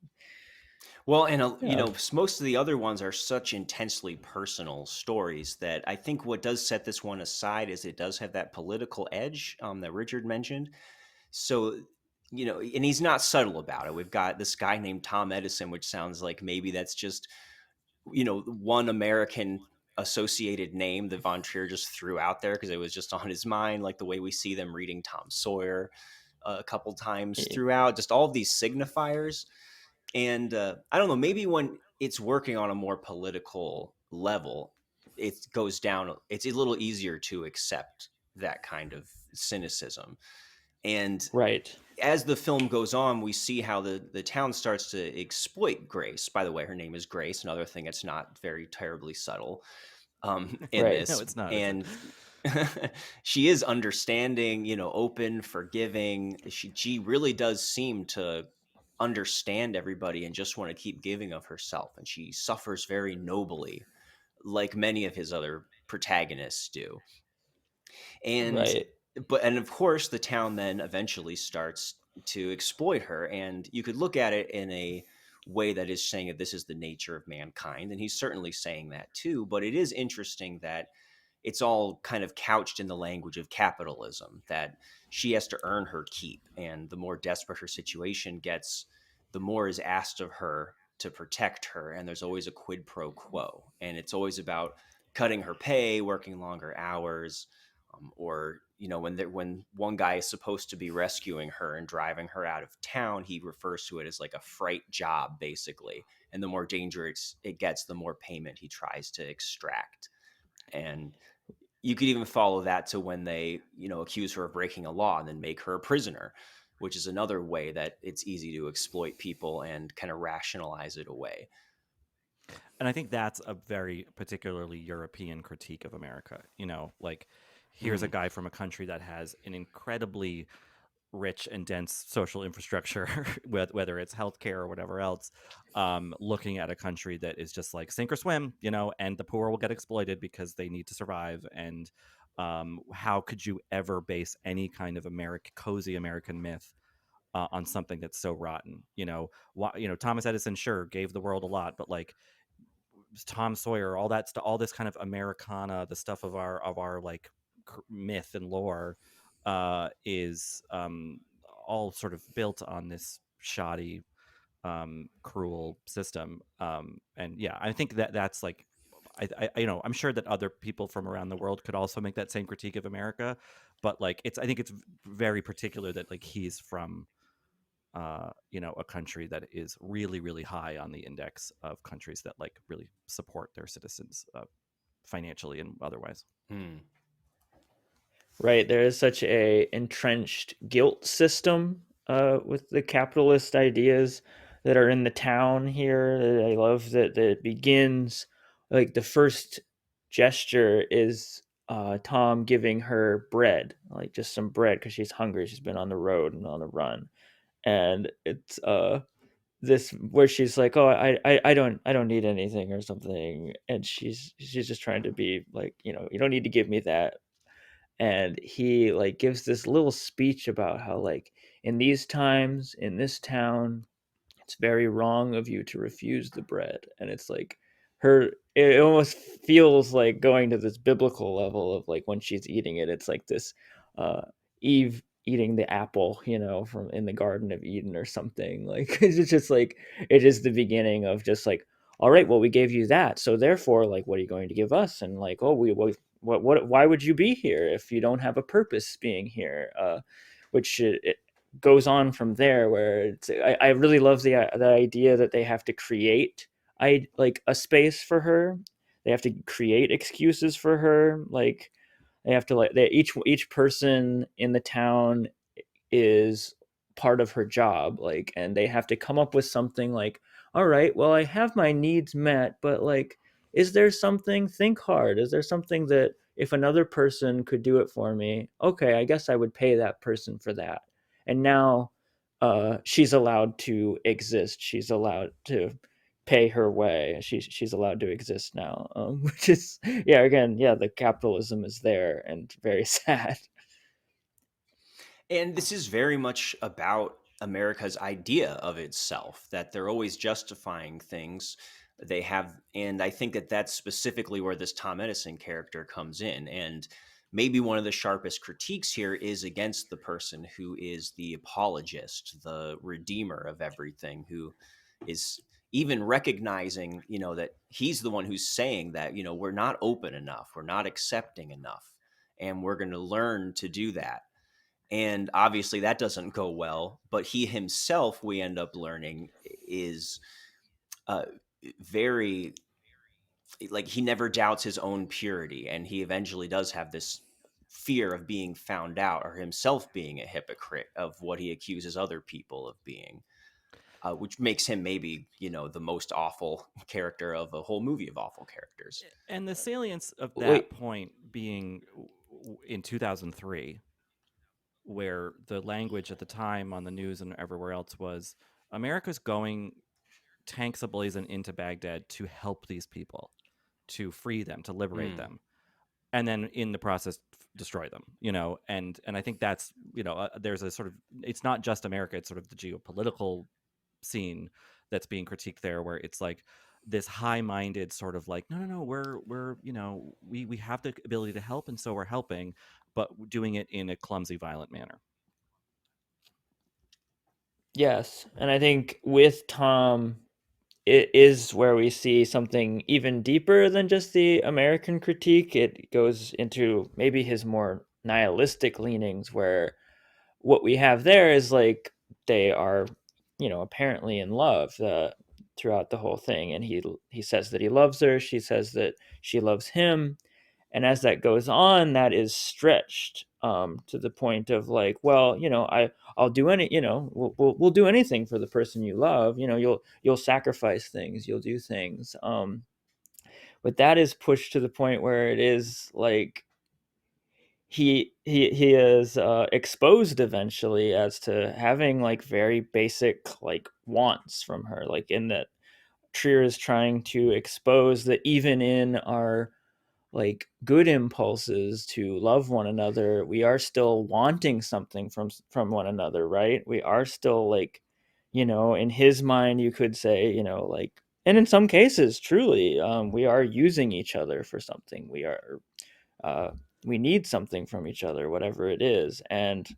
Speaker 1: Well, and
Speaker 2: Yeah.
Speaker 1: most of the other ones are such intensely personal stories that I think what does set this one aside is it does have that political edge, that Richard mentioned. So, and he's not subtle about it. We've got this guy named Tom Edison, which sounds like maybe that's just, one American associated name that Von Trier just threw out there because it was just on his mind, like the way we see them reading Tom Sawyer a couple times throughout, just all of these signifiers. And I don't know, maybe when it's working on a more political level, it goes down, it's a little easier to accept that kind of cynicism. And
Speaker 2: Right.
Speaker 1: as the film goes on, we see how the town starts to exploit Grace. By the way, her name is Grace, another thing that's not very terribly subtle in
Speaker 2: Right.
Speaker 3: No,
Speaker 1: this.
Speaker 3: it's not, is it?
Speaker 1: And she is understanding, open, forgiving. She really does seem to understand everybody and just want to keep giving of herself. And she suffers very nobly, like many of his other protagonists do. And
Speaker 2: Right.
Speaker 1: and of course the town then eventually starts to exploit her, and you could look at it in a way that is saying that this is the nature of mankind, and he's certainly saying that too. But it is interesting that it's all kind of couched in the language of capitalism, that she has to earn her keep, and the more desperate her situation gets, the more is asked of her to protect her, and there's always a quid pro quo, and it's always about cutting her pay, working longer hours, or when one guy is supposed to be rescuing her and driving her out of town, he refers to it as like a freight job, basically. And the more dangerous it gets, the more payment he tries to extract. And you could even follow that to when they, accuse her of breaking a law and then make her a prisoner, which is another way that it's easy to exploit people and kind of rationalize it away.
Speaker 3: And I think that's a very particularly European critique of America. Like, here's a guy from a country that has an incredibly rich and dense social infrastructure, whether it's healthcare or whatever else, looking at a country that is just like sink or swim, and the poor will get exploited because they need to survive. And How could you ever base any kind of cozy American myth on something that's so rotten? Thomas Edison sure gave the world a lot, but like Tom Sawyer, all that stuff, all this kind of Americana, the stuff of our like myth and lore, is all sort of built on this shoddy, cruel system. And yeah, I think that's like, I'm sure that other people from around the world could also make that same critique of America, but like I think it's very particular that like he's from a country that is really, really high on the index of countries that like really support their citizens financially and otherwise.
Speaker 2: Right, there is such a entrenched guilt system with the capitalist ideas that are in the town here. I love that it begins like the first gesture is Tom giving her bread, like just some bread because she's hungry. She's been on the road and on the run, and it's this where she's like, "Oh, I don't need anything" or something, and she's just trying to be like, you don't need to give me that. And he like gives this little speech about how like in these times in this town it's very wrong of you to refuse the bread. And it's like it almost feels like going to this biblical level of like when she's eating it, it's like this Eve eating the apple, from in the Garden of Eden or something. Like it's just like it is the beginning of just like, all right, well, we gave you that, so therefore like what are you going to give us? And like, oh, what why would you be here if you don't have a purpose being here? Which it goes on from there, where I really love the idea that they have to create like a space for her. They have to create excuses for her. Like they have to each person in the town is part of her job, like, and they have to come up with something like, all right, well, I have my needs met, but like, is there something, think hard, is there something that if another person could do it for me, okay, I guess I would pay that person for that. And now she's allowed to exist, she's allowed to pay her way, she's allowed to exist now, which is, yeah, again, yeah, the capitalism is there and very sad.
Speaker 1: And this is very much about America's idea of itself, that they're always justifying things they have. And I think that that's specifically where this Tom Edison character comes in. And maybe one of the sharpest critiques here is against the person who is the apologist, the redeemer of everything, who is even recognizing, that he's the one who's saying that, we're not open enough, we're not accepting enough, and we're going to learn to do that. And obviously that doesn't go well, but he himself, we end up learning, is uh, very, like, he never doubts his own purity, and he eventually does have this fear of being found out or himself being a hypocrite of what he accuses other people of being, which makes him maybe, the most awful character of a whole movie of awful characters.
Speaker 3: And the salience of that
Speaker 2: Wait,
Speaker 3: point being in 2003, where the language at the time on the news and everywhere else was America's going tanks ablazing into Baghdad to help these people, to free them, to liberate them, and then in the process destroy them. And I think that's, there's a sort of, it's not just America, it's sort of the geopolitical scene that's being critiqued there, where it's like this high-minded sort of like, no, we're we have the ability to help, and so we're helping, but doing it in a clumsy, violent manner.
Speaker 2: yes, and I think with Tom, it is where we see something even deeper than just the American critique. It goes into maybe his more nihilistic leanings, where what we have there is like they are, apparently in love throughout the whole thing, and he says that he loves her. She says that she loves him, and as that goes on, that is stretched to the point of like, well, I'll do any, we'll do anything for the person you love. You'll sacrifice things, you'll do things. But that is pushed to the point where it is like he is exposed eventually as to having like very basic like wants from her, like in that Trier is trying to expose that even in our like good impulses to love one another, we are still wanting something from one another, right? We are still like, in his mind, you could say, like, and in some cases, truly, we are using each other for something. Uh, we need something from each other, whatever it is, and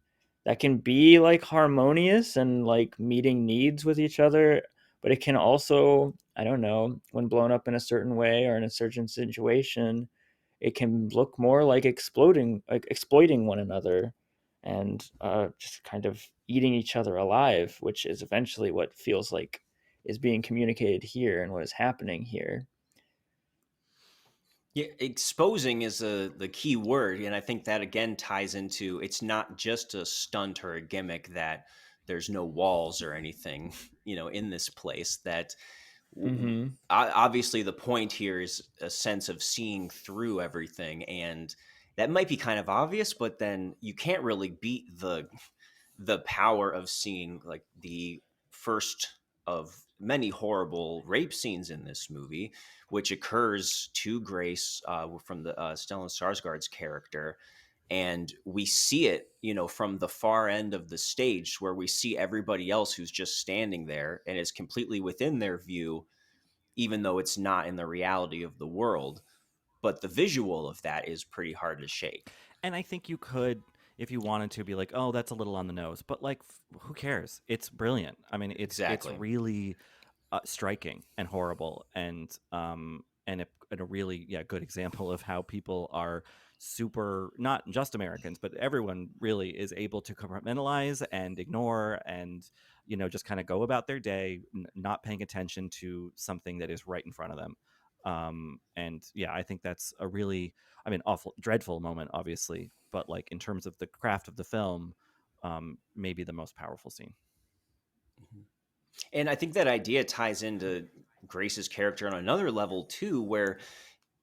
Speaker 2: that can be like harmonious and like meeting needs with each other, but it can also, I don't know, when blown up in a certain way or in a certain situation, it can look more like exploiting one another, and just kind of eating each other alive, which is eventually what feels like is being communicated here and what is happening here.
Speaker 1: Yeah, exposing is the key word, and I think that again ties into it's not just a stunt or a gimmick that there's no walls or anything, in this place. That
Speaker 2: Mm-hmm.
Speaker 1: obviously the point here is a sense of seeing through everything, and that might be kind of obvious, but then you can't really beat the power of seeing like the first of many horrible rape scenes in this movie, which occurs to Grace from the Stellan Skarsgård's character. And we see it, from the far end of the stage where we see everybody else who's just standing there and is completely within their view, even though it's not in the reality of the world. But the visual of that is pretty hard to shake.
Speaker 3: And I think you could, if you wanted to, be like, "Oh, that's a little on the nose," but like, who cares? It's brilliant. I mean, it's
Speaker 1: Exactly.
Speaker 3: really striking and horrible, and a really good example of how people are super, not just Americans, but everyone really is able to compartmentalize and ignore and just kind of go about their day, not paying attention to something that is right in front of them. And yeah, I think that's a really, I mean, awful, dreadful moment, obviously, but like in terms of the craft of the film, maybe the most powerful scene.
Speaker 1: Mhm. And I think that idea ties into Grace's character on another level too, where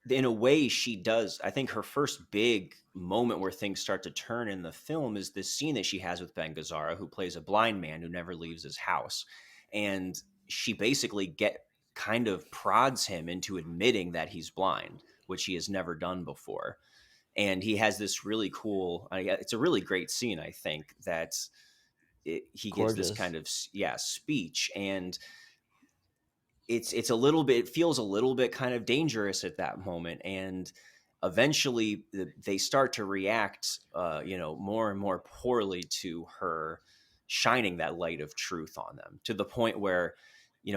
Speaker 1: in a way she does. I think her first big moment where things start to turn in the film is this scene that she has with Ben Gazzara, who plays a blind man who never leaves his house. And she basically get kind of prods him into admitting that he's blind, which he has never done before. And he has this really cool, it's a really great scene, I think, that he gives this
Speaker 2: Gorgeous.
Speaker 1: kind of speech, and it's a little bit, it feels a little bit kind of dangerous at that moment, and eventually they start to react more and more poorly to her shining that light of truth on them, to the point where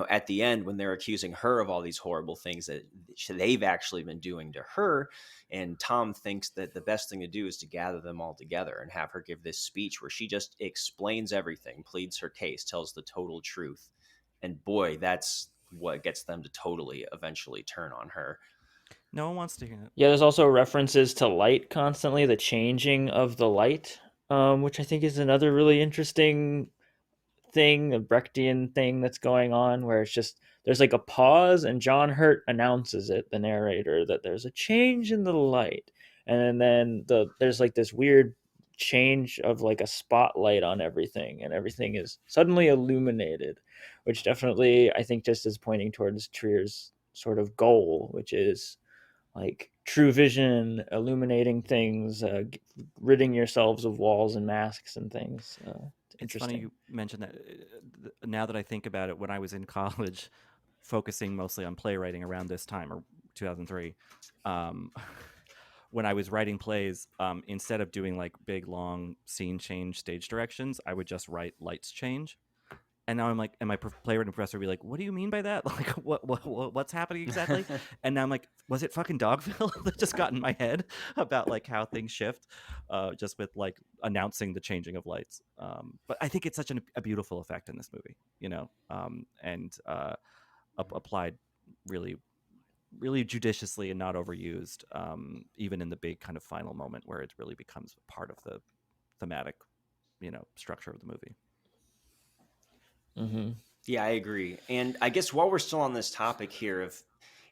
Speaker 1: at the end, when they're accusing her of all these horrible things that they've actually been doing to her, and Tom thinks that the best thing to do is to gather them all together and have her give this speech where she just explains everything, pleads her case, tells the total truth. And boy, that's what gets them to totally eventually turn on her.
Speaker 3: No one wants to hear it.
Speaker 2: Yeah, there's also references to light constantly, the changing of the light, which I think is another really interesting thing, a Brechtian thing that's going on, where it's just there's like a pause, and John Hurt announces it, the narrator, that there's a change in the light, and then there's like this weird change of like a spotlight on everything, and everything is suddenly illuminated, which definitely I think just is pointing towards Trier's sort of goal, which is like true vision, illuminating things, ridding yourselves of walls and masks and things. It's
Speaker 3: It's funny
Speaker 2: interesting.
Speaker 3: you mentioned that. Now that I think about it, when I was in college, focusing mostly on playwriting around this time, or 2003, um, when I was writing plays, instead of doing like big, long scene change stage directions, I would just write lights change. And now I'm like, and my playwriting professor would be like, "What do you mean by that? Like, what's happening exactly?" And now I'm like, "Was it fucking Dogville that just got in my head about like how things shift, just with like announcing the changing of lights?" But I think it's such a beautiful effect in this movie, and applied really, really judiciously and not overused, even in the big kind of final moment where it really becomes part of the thematic, structure of the movie.
Speaker 2: Mm-hmm.
Speaker 1: Yeah, I agree. And I guess while we're still on this topic here of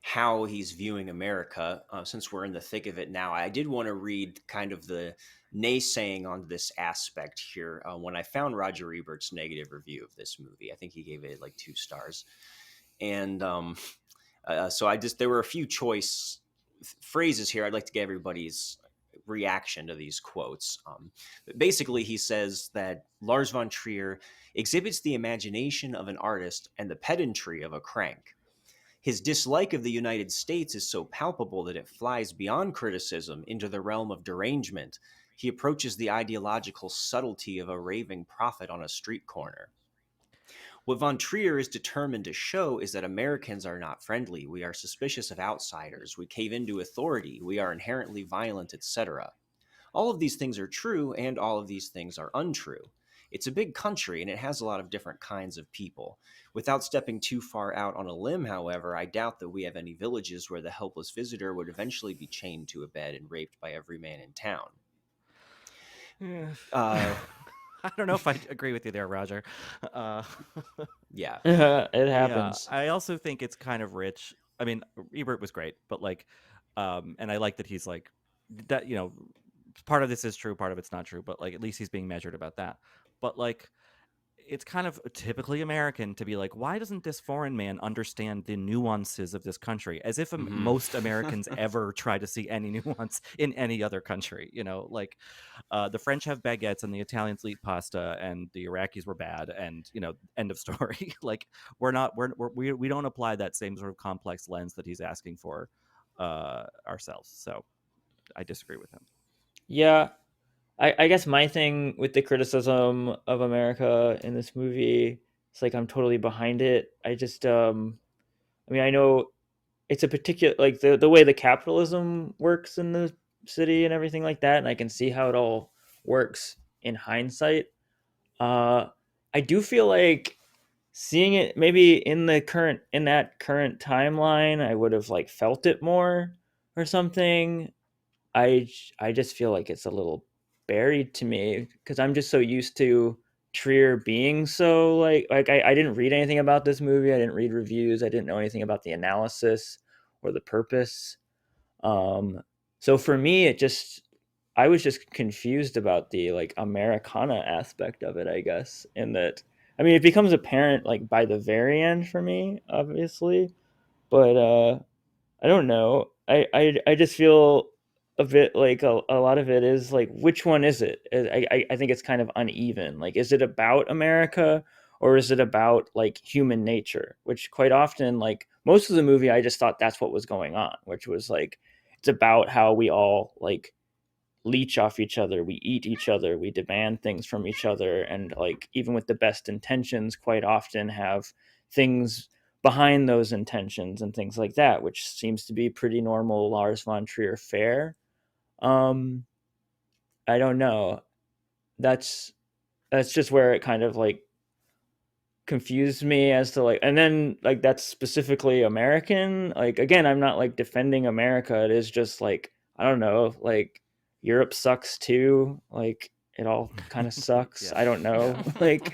Speaker 1: how he's viewing America, since we're in the thick of it now, I did want to read kind of the naysaying on this aspect here. When I found Roger Ebert's negative review of this movie, I think he gave it like 2 stars. And so there were a few choice phrases here. I'd like to get everybody's reaction to these quotes. Basically, he says that Lars von Trier exhibits the imagination of an artist and the pedantry of a crank. His dislike of the United States is so palpable that it flies beyond criticism into the realm of derangement. He approaches the ideological subtlety of a raving prophet on a street corner. What von Trier is determined to show is that Americans are not friendly. We are suspicious of outsiders. We cave into authority. We are inherently violent, etc. All of these things are true, and all of these things are untrue. It's a big country, and it has a lot of different kinds of people. Without stepping too far out on a limb, however, I doubt that we have any villages where the helpless visitor would eventually be chained to a bed and raped by every man in town.
Speaker 3: Yeah.
Speaker 1: Uh,
Speaker 3: I don't know if I agree with you there, Roger.
Speaker 1: yeah.
Speaker 2: It happens.
Speaker 3: I also think it's kind of rich. I mean, Ebert was great, but like, and I like that he's like that. You know, part of this is true, part of it's not true, but like at least he's being measured about that. But like, it's kind of typically American to be like, why doesn't this foreign man understand the nuances of this country? As if most Americans ever try to see any nuance in any other country. You know, like the French have baguettes and the Italians eat pasta and the Iraqis were bad and, you know, end of story. Like we don't apply that same sort of complex lens that he's asking for ourselves. So I disagree with him.
Speaker 2: Yeah, I guess my thing with the criticism of America in this movie, it's like I'm totally behind it. I just I mean, I know it's a particular, like the way the capitalism works in the city and everything like that, and I can see how it all works in hindsight. I do feel like seeing it maybe in that current timeline, I would have like felt it more or something. I just feel like it's a little buried to me because I'm just so used to Trier being so I didn't read anything about this movie. I didn't read reviews. I didn't know anything about the analysis or the purpose. So for me, I was just confused about the like Americana aspect of it, I guess. In that, I mean, it becomes apparent like by the very end for me, obviously, but I don't know. I just feel a bit like a lot of it is like, which one is it? I think it's kind of uneven. Like, is it about America or is it about like human nature? Which quite often, like most of the movie, I just thought that's what was going on, which was like, it's about how we all like leech off each other, we eat each other, we demand things from each other, and like even with the best intentions, quite often have things behind those intentions and things like that, which seems to be pretty normal Lars von Trier fare. Um, I don't know. That's just where it kind of like confused me as to like, and then like that's specifically American. Like again, I'm not like defending America. It is just like, I don't know, like Europe sucks too. Like it all kind of sucks.
Speaker 3: Yeah.
Speaker 2: I don't know. Like,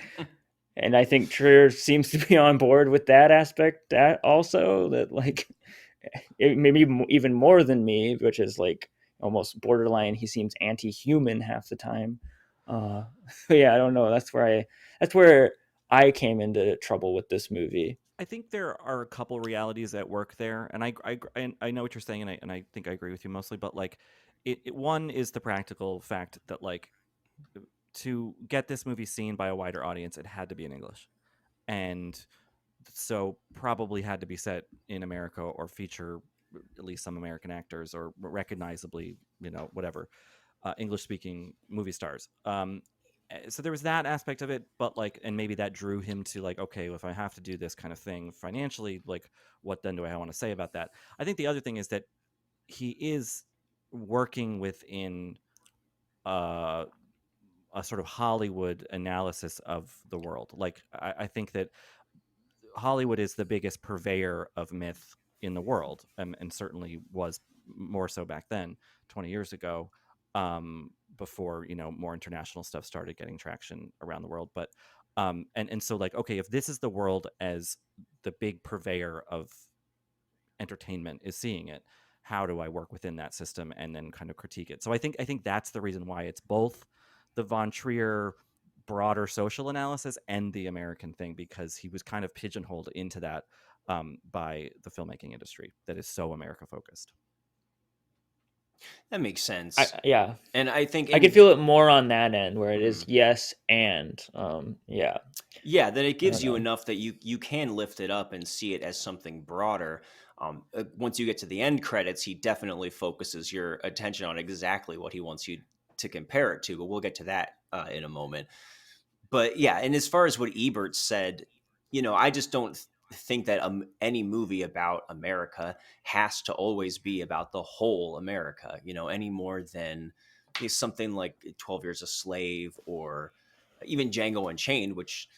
Speaker 2: and I think Trier seems to be on board with that aspect. That also that like it maybe even more than me, which is like almost borderline. He seems anti-human half the time. Yeah, I don't know. That's where I came into trouble with this movie.
Speaker 3: I think there are a couple realities at work there, and I know what you're saying, and I think I agree with you mostly. But like, one is the practical fact that like to get this movie seen by a wider audience, it had to be in English, and so probably had to be set in America or feature at least some American actors or recognizably, you know, whatever, English speaking movie stars. So there was that aspect of it, but like, and maybe that drew him to like, okay, if I have to do this kind of thing financially, like, what then do I want to say about that? I think the other thing is that he is working within uh, a sort of Hollywood analysis of the world. Like, I think that Hollywood is the biggest purveyor of myth in the world, and certainly was more so back then, 20 years ago, before, you know, more international stuff started getting traction around the world. But and so like, okay, if this is the world as the big purveyor of entertainment is seeing it, how do I work within that system and then kind of critique it? So I think that's the reason why it's both the von Trier broader social analysis and the American thing, because he was kind of pigeonholed into that by the filmmaking industry that is so America focused.
Speaker 1: That makes sense.
Speaker 2: Yeah,
Speaker 1: And I think
Speaker 2: I could feel it more on that end where it is yes and yeah.
Speaker 1: Yeah, that it
Speaker 2: I
Speaker 1: gives
Speaker 2: don't
Speaker 1: you
Speaker 2: know.
Speaker 1: enough that you can lift it up and see it as something broader. Once you get to the end credits, he definitely focuses your attention on exactly what he wants you to compare it to. But we'll get to that in a moment. But yeah, and as far as what Ebert said, I just don't think that any movie about America has to always be about the whole America, any more than something like 12 Years a Slave or even Django Unchained, which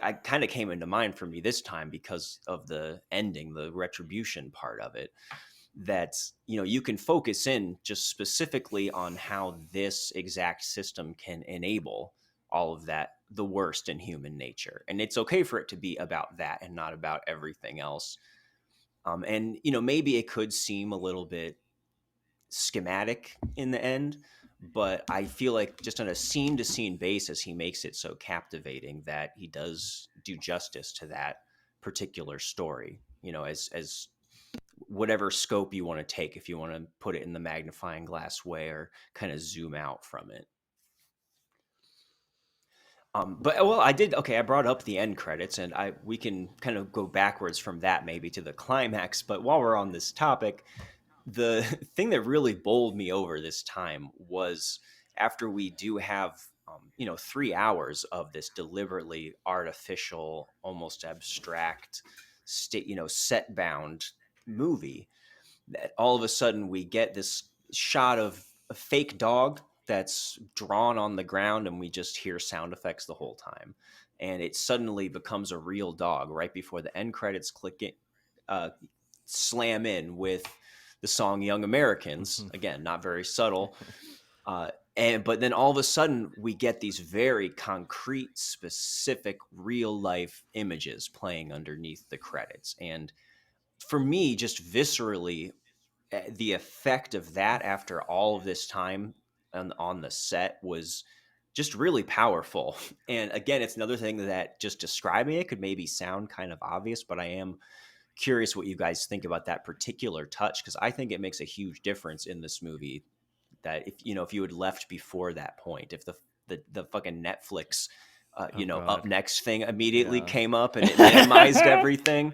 Speaker 1: I kind of came into mind for me this time because of the ending, the retribution part of it. That you can focus in just specifically on how this exact system can enable all of that, the worst in human nature, and it's okay for it to be about that and not about everything else. And maybe it could seem a little bit schematic in the end, but I feel like just on a scene to scene basis, he makes it so captivating that he does do justice to that particular story, as whatever scope you want to take, if you want to put it in the magnifying glass way or kind of zoom out from it. But well, I did. Okay, I brought up the end credits, and we can kind of go backwards from that maybe to the climax. But while we're on this topic, the thing that really bowled me over this time was after we do have 3 hours of this deliberately artificial, almost abstract state, set bound movie, that all of a sudden we get this shot of a fake dog that's drawn on the ground, and we just hear sound effects the whole time, and it suddenly becomes a real dog right before the end credits slam in with the song Young Americans, again not very subtle. But then all of a sudden we get these very concrete, specific, real life images playing underneath the credits, and for me, just viscerally, the effect of that after all of this time on the set was just really powerful. And again, it's another thing that just describing it could maybe sound kind of obvious, but I am curious what you guys think about that particular touch, because I think it makes a huge difference in this movie. That if you had left before that point, if the fucking Netflix up next thing immediately came up and it minimized everything,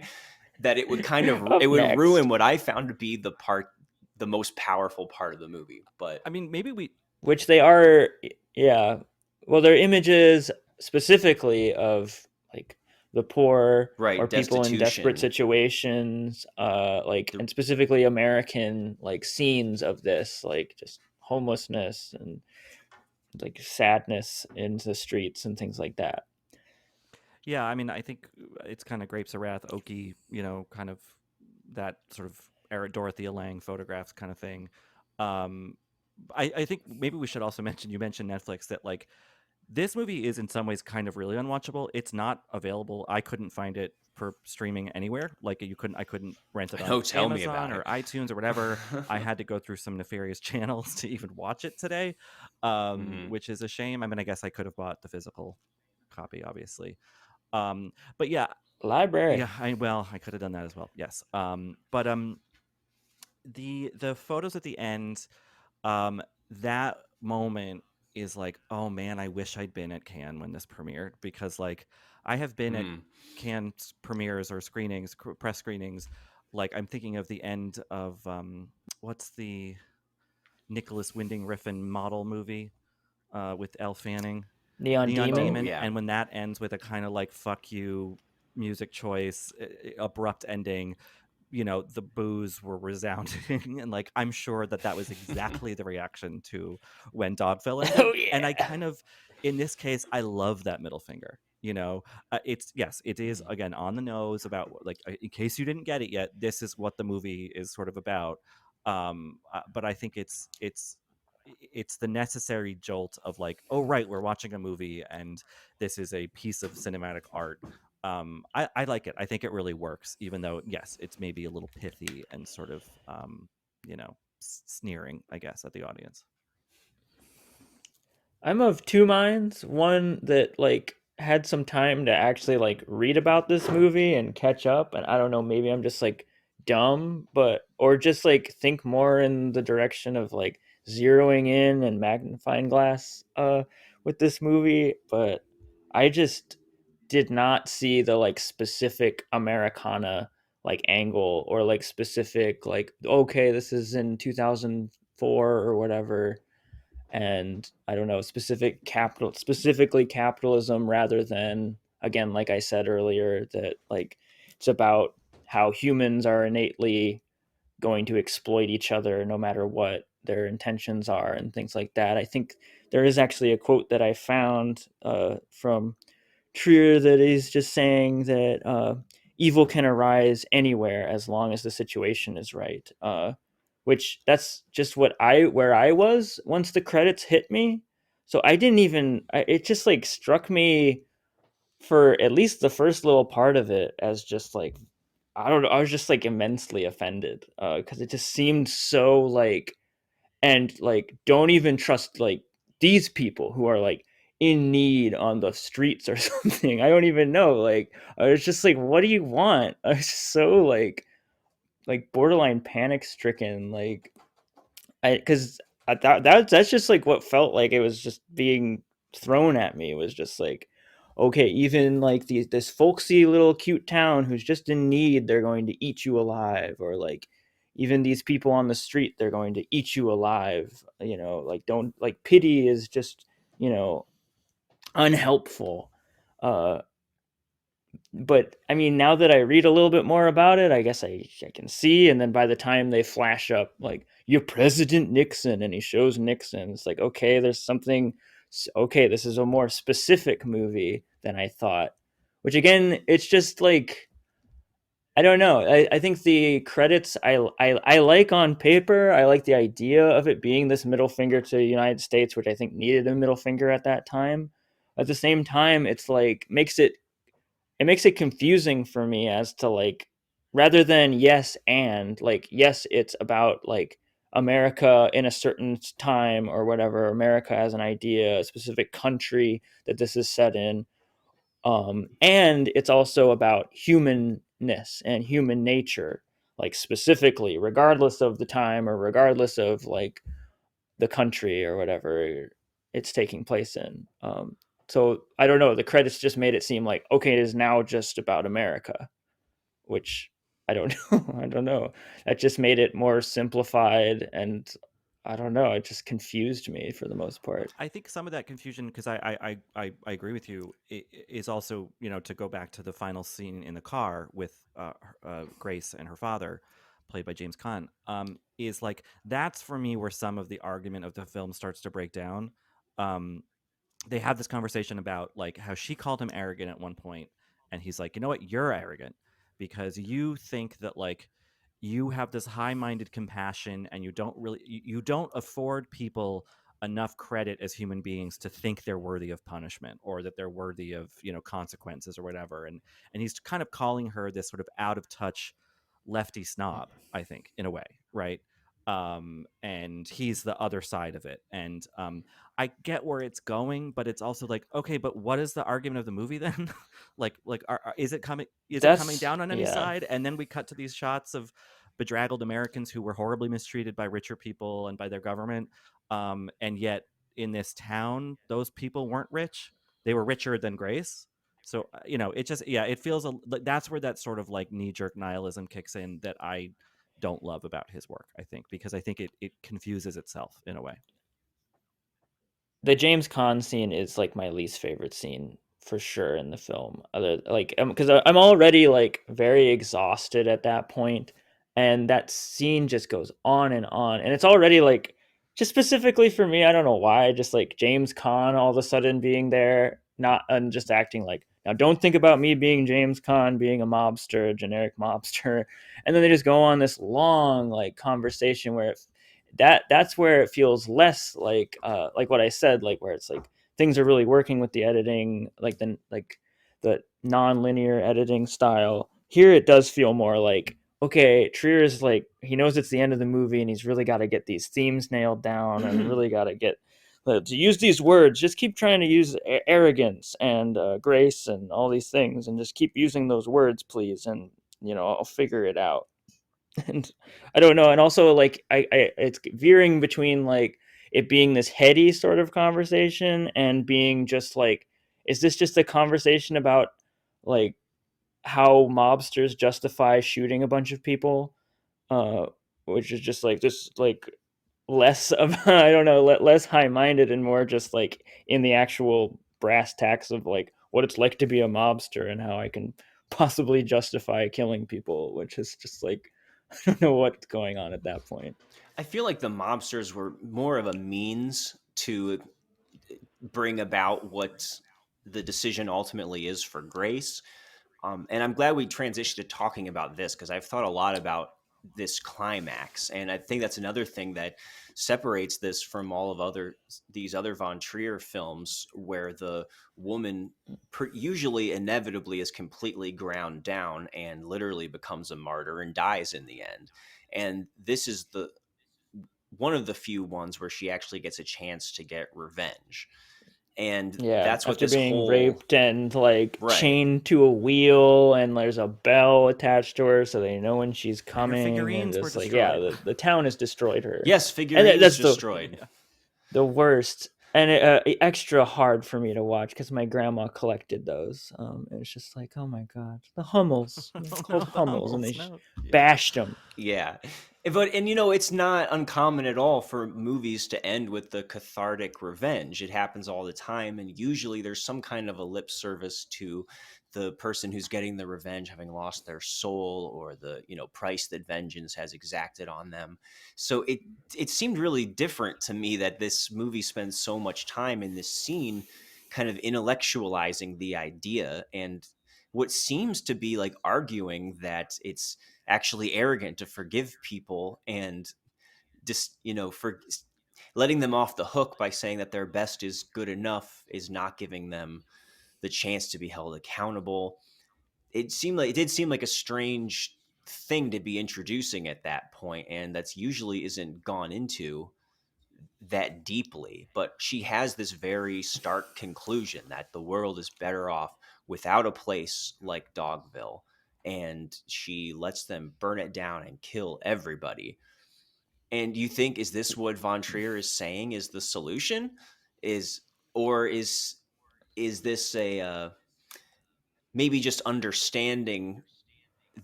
Speaker 1: that it would kind of
Speaker 2: Up
Speaker 1: it would
Speaker 2: next.
Speaker 1: ruin what I found to be the most powerful part of the movie. But
Speaker 3: I mean, maybe
Speaker 2: which they are, yeah. Well, they're images specifically of like the poor
Speaker 1: right,
Speaker 2: or people in desperate
Speaker 1: destitution,
Speaker 2: situations, and specifically American like scenes of this, like just homelessness and like sadness in the streets and things like that.
Speaker 3: Yeah, I mean, I think it's kind of Grapes of Wrath, Oki, kind of that sort of Eric Dorothea Lange photographs kind of thing. I think maybe we should also mention, you mentioned Netflix, that like this movie is in some ways kind of really unwatchable. It's not available. I couldn't find it for streaming anywhere. Like I couldn't rent it on
Speaker 1: tell me about
Speaker 3: Amazon or
Speaker 1: it.
Speaker 3: iTunes or whatever. I had to go through some nefarious channels to even watch it today, which is a shame. I mean, I guess I could have bought the physical copy, obviously. But yeah,
Speaker 2: Library.
Speaker 3: I could have done that as well. Yes. But the photos at the end, that moment is like, oh man, I wish I'd been at Cannes when this premiered, because like I have been at Cannes premieres or screenings, press screenings. Like I'm thinking of the end of what's the Nicholas Winding Refn model movie with Elle Fanning?
Speaker 2: Neon Demon.
Speaker 1: Yeah.
Speaker 3: And when that ends with a kind of like fuck you music choice, abrupt ending, the boos were resounding. And like I'm sure that was exactly the reaction to when Dogville ended.
Speaker 2: Oh, yeah.
Speaker 3: And I kind of, in this case, I love that middle finger. It is again on the nose about, like, in case you didn't get it yet, this is what the movie is sort of about. But I think it's the necessary jolt of like, oh right, we're watching a movie and this is a piece of cinematic art. I like it. I think it really works, even though yes, it's maybe a little pithy and sort of sneering, I guess, at the audience.
Speaker 2: I'm of two minds. One that like had some time to actually like read about this movie and catch up, and I don't know, maybe I'm just like dumb, but or just like think more in the direction of like zeroing in and magnifying glass with this movie. But I just did not see the like specific Americana like angle, or like specific like, okay, this is in 2004 or whatever, and I don't know, specifically capitalism, rather than, again, like I said earlier, that like it's about how humans are innately going to exploit each other no matter what their intentions are and things like that. I think there is actually a quote that I found from Trier that is just saying that evil can arise anywhere as long as the situation is right. Which that's just where I was once the credits hit me. So I didn't even. It just like struck me for at least the first little part of it as just like, I don't know. I was just like immensely offended because it just seemed so like, and like, don't even trust like these people who are like in need on the streets or something. I don't even know. Like, I was just like, what do you want? I was just so like borderline panic stricken. Like, because that's just like what felt like it was just being thrown at me. It was just like, okay, even like this folksy little cute town who's just in need, they're going to eat you alive, or like even these people on the street, they're going to eat you alive. Like, don't, like, pity is just, unhelpful. uh but I mean, now that I read a little bit more about it, I guess I can see. And then by the time they flash up, like, you're President Nixon, and he shows Nixon, it's like, okay, there's something. Okay, this is a more specific movie than I thought. Which, again, it's just like, I don't know. I think the credits, I like on paper. I like the idea of it being this middle finger to the United States, which I think needed a middle finger at that time. At the same time, it's like it makes it confusing for me as to like, rather than yes and like, yes, it's about like America in a certain time or whatever, America as an idea, a specific country that this is set in, and it's also about humanness and human nature, like specifically, regardless of the time or regardless of like the country or whatever it's taking place in. So I don't know. The credits just made it seem like, okay, it is now just about America, which I don't know. I don't know. That just made it more simplified, and I don't know. It just confused me for the most part.
Speaker 3: I think some of that confusion, because I agree with you, is also, to go back to the final scene in the car with Grace and her father, played by James Caan, is like, that's for me where some of the argument of the film starts to break down. They have this conversation about like how she called him arrogant at one point, and he's like, you know what, you're arrogant because you think that like you have this high-minded compassion, and you don't afford people enough credit as human beings to think they're worthy of punishment, or that they're worthy of consequences or whatever. And he's kind of calling her this sort of out of touch lefty snob, I think, in a way, right? And he's the other side of it. And I get where it's going, but it's also like, okay, but what is the argument of the movie then? Is it coming
Speaker 2: That's,
Speaker 3: down on any
Speaker 2: yeah.
Speaker 3: side? And then we cut to these shots of bedraggled Americans who were horribly mistreated by richer people and by their government. And yet in this town, those people weren't rich. They were richer than Grace. So, it just, yeah, it feels that's where that sort of like knee jerk nihilism kicks in that I don't love about his work, I think, because I think it confuses itself in a way.
Speaker 2: The James Caan scene is like my least favorite scene for sure in the film. Other, like, because I'm already like very exhausted at that point, and that scene just goes on, and it's already like, just specifically for me, I don't know why, just like James Caan all of a sudden being there, not, and just acting like, now don't think about me being James Caan, being a mobster, a generic mobster, and then they just go on this long like conversation where that's where it feels less like what I said, like where it's like things are really working with the editing, like the non-linear editing style. Here it does feel more like, okay, Trier is like, he knows it's the end of the movie and he's really got to get these themes nailed down and really got to get to use these words. Just keep trying to use arrogance and grace and all these things, and just keep using those words, please, and I'll figure it out. And I don't know. And also, like, I it's veering between like it being this heady sort of conversation and being just like, is this just a conversation about like how mobsters justify shooting a bunch of people, uh, which is just like less of I don't know, less high-minded and more just like in the actual brass tacks of like what it's like to be a mobster and how I can possibly justify killing people, which is just like I don't know what's going on at that point.
Speaker 1: I feel like the mobsters were more of a means to bring about what the decision ultimately is for Grace. And I'm glad we transitioned to talking about this because I've thought a lot about this climax, and I think that's another thing that separates this from all of these other Von Trier films, where the woman usually inevitably is completely ground down and literally becomes a martyr and dies in the end. And this is the one of the few ones where she actually gets a chance to get revenge. And
Speaker 2: Yeah,
Speaker 1: that's what
Speaker 2: after
Speaker 1: this
Speaker 2: being
Speaker 1: whole
Speaker 2: raped and like
Speaker 1: right.
Speaker 2: chained to a wheel, and there's a bell attached to her so they know when she's
Speaker 3: And her
Speaker 2: coming, and
Speaker 3: figurines were
Speaker 2: just like, yeah,
Speaker 3: destroyed.
Speaker 2: the town has destroyed her.
Speaker 1: Yes,
Speaker 2: And
Speaker 1: figurines
Speaker 2: that's
Speaker 1: destroyed.
Speaker 3: Yeah.
Speaker 2: the worst, and extra hard for me to watch because my grandma collected those. And it's just like, oh my god, the Hummels, they're
Speaker 3: Oh no,
Speaker 2: called
Speaker 3: the
Speaker 2: Hummels, and
Speaker 3: Hummels,
Speaker 2: they
Speaker 3: no. Yeah.
Speaker 2: bashed them.
Speaker 1: Yeah. But, and you know, it's not uncommon at all for movies to end with the cathartic revenge. It happens all the time. And usually there's some kind of a lip service to the person who's getting the revenge having lost their soul, or the, price that vengeance has exacted on them. So it seemed really different to me that this movie spends so much time in this scene kind of intellectualizing the idea, and what seems to be like arguing that it's actually arrogant to forgive people, and just for letting them off the hook by saying that their best is good enough is not giving them the chance to be held accountable. It did seem like a strange thing to be introducing at that point, and that's usually isn't gone into that deeply. But she has this very stark conclusion that the world is better off without a place like Dogville, and she lets them burn it down and kill everybody. And you think, is this what Von Trier is saying is the solution? Is or is this a maybe just understanding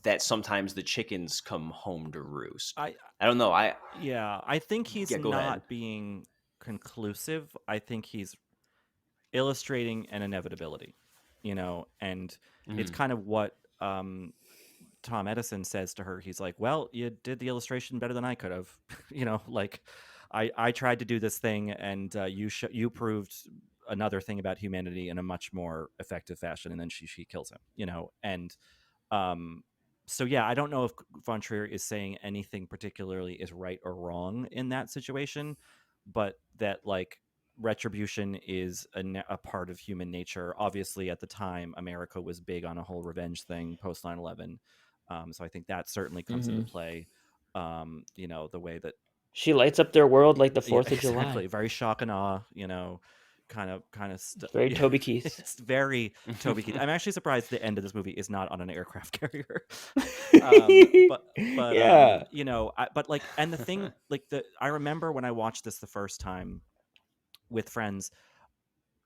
Speaker 1: that sometimes the chickens come home to roost?
Speaker 3: I
Speaker 1: I don't know.
Speaker 3: Yeah, I think he's
Speaker 1: Yeah, go ahead.
Speaker 3: not being conclusive. I think he's illustrating an inevitability, and it's
Speaker 1: Mhm.
Speaker 3: kind of what Tom Edison says to her. He's like, "Well, you did the illustration better than I could have." Like I tried to do this thing, and you proved another thing about humanity in a much more effective fashion, and then she kills him, and um so yeah, I don't know if Von Trier is saying anything particularly is right or wrong in that situation, but that like retribution is a part of human nature. Obviously, at the time, America was big on a whole revenge thing post 9/11, so I think that certainly comes into
Speaker 2: Hmm.
Speaker 3: play. The way that
Speaker 2: She lights up their world like the
Speaker 3: yeah,
Speaker 2: 4th of
Speaker 3: exactly,
Speaker 2: July.
Speaker 3: very shock and awe, kind of
Speaker 2: It's very
Speaker 3: yeah,
Speaker 2: Toby Keith.
Speaker 3: it's very Toby Keith. I'm actually surprised the end of this movie is not on an aircraft carrier. But
Speaker 2: Yeah.
Speaker 3: but like, and the thing, like, I remember when I watched this the first time with friends,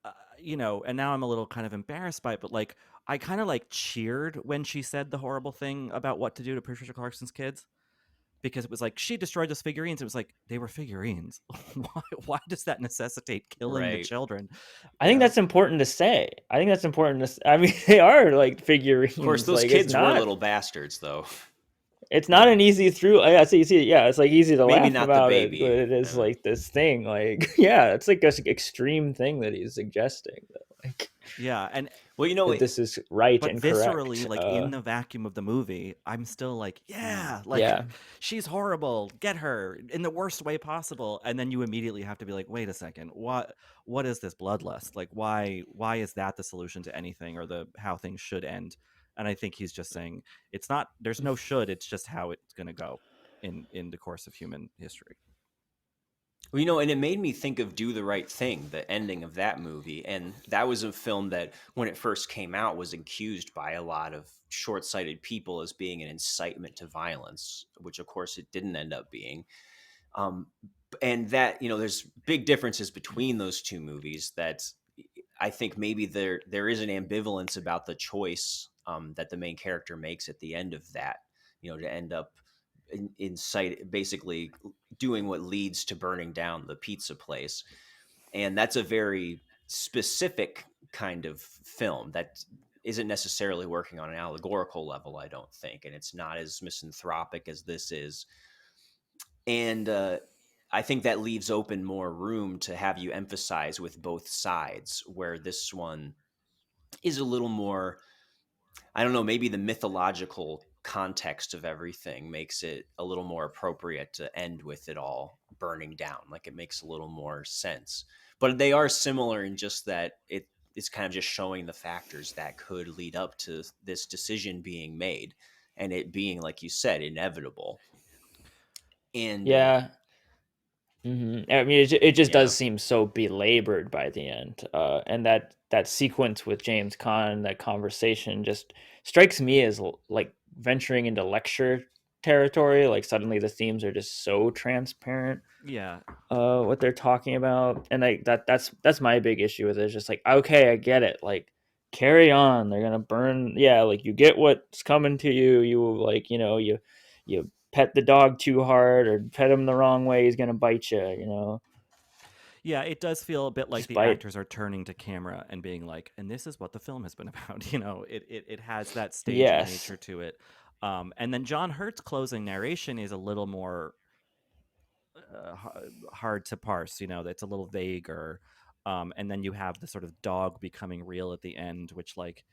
Speaker 3: and now I'm a little kind of embarrassed by it, but like I kind of like cheered when she said the horrible thing about what to do to Patricia Clarkson's kids, because it was like she destroyed those figurines. It was like, they were figurines. Why does that necessitate killing the
Speaker 1: Right.
Speaker 3: children?
Speaker 2: I think that's important to say. I think that's important I mean, they are like
Speaker 1: Of course,
Speaker 2: figurines.
Speaker 1: those
Speaker 2: Like
Speaker 1: kids were little bastards, though.
Speaker 2: it's not an easy through. Yeah, so you see, yeah, it's like easy to
Speaker 1: Maybe
Speaker 2: laugh
Speaker 1: not the
Speaker 2: about it, but
Speaker 1: baby.
Speaker 2: it is like this thing. Like, yeah, it's like this extreme thing that he's suggesting. That, like,
Speaker 3: Yeah, and
Speaker 1: Well,
Speaker 2: that this is right
Speaker 3: but
Speaker 2: and
Speaker 3: viscerally,
Speaker 2: correct.
Speaker 3: like in the vacuum of the movie, I'm still like, yeah, like
Speaker 2: Yeah.
Speaker 3: she's horrible. Get her in the worst way possible. And then you immediately have to be like, wait a second, what is this bloodlust? Like, why is that the solution to anything, or the how things should end? And I think he's just saying it's not. There's no should. It's just how it's going to go in the course of human history.
Speaker 1: Well, and it made me think of Do the Right Thing, the ending of that movie. And that was a film that, when it first came out, was accused by a lot of short sighted people as being an incitement to violence, which, of course, it didn't end up being. Um, and that, there's big differences between those two movies that I think maybe there is an ambivalence about the choice that the main character makes at the end of that, to end up in sight, basically doing what leads to burning down the pizza place. And that's a very specific kind of film that isn't necessarily working on an allegorical level, I don't think. And it's not as misanthropic as this is. And I think that leaves open more room to have you emphasize with both sides, where this one is a little more, I don't know, maybe the mythological context of everything makes it a little more appropriate to end with it all burning down. Like, it makes a little more sense. But they are similar in just that it is kind of just showing the factors that could lead up to this decision being made, and it being, like you said, inevitable. And
Speaker 2: Yeah. I mean, it just
Speaker 1: yeah.
Speaker 2: does seem so belabored by the end, and that sequence with James Caan, that conversation, just strikes me as like venturing into lecture territory. Like, suddenly the themes are just so transparent,
Speaker 3: Yeah.
Speaker 2: what they're talking about, and like that's my big issue with it. It's just like, okay, I get it. Like, carry on. They're gonna burn. Yeah, like, you get what's coming to you. You, like, you pet the dog too hard or pet him the wrong way, he's gonna bite you.
Speaker 3: Yeah, it does feel a bit like
Speaker 2: Just
Speaker 3: the
Speaker 2: bite.
Speaker 3: actors are turning to camera and being like, and this is what the film has been about. It has that stagey
Speaker 2: Yes.
Speaker 3: nature to it. And then John Hurt's closing narration is a little more hard to parse. It's a little vaguer. And then you have the sort of dog becoming real at the end, which, like,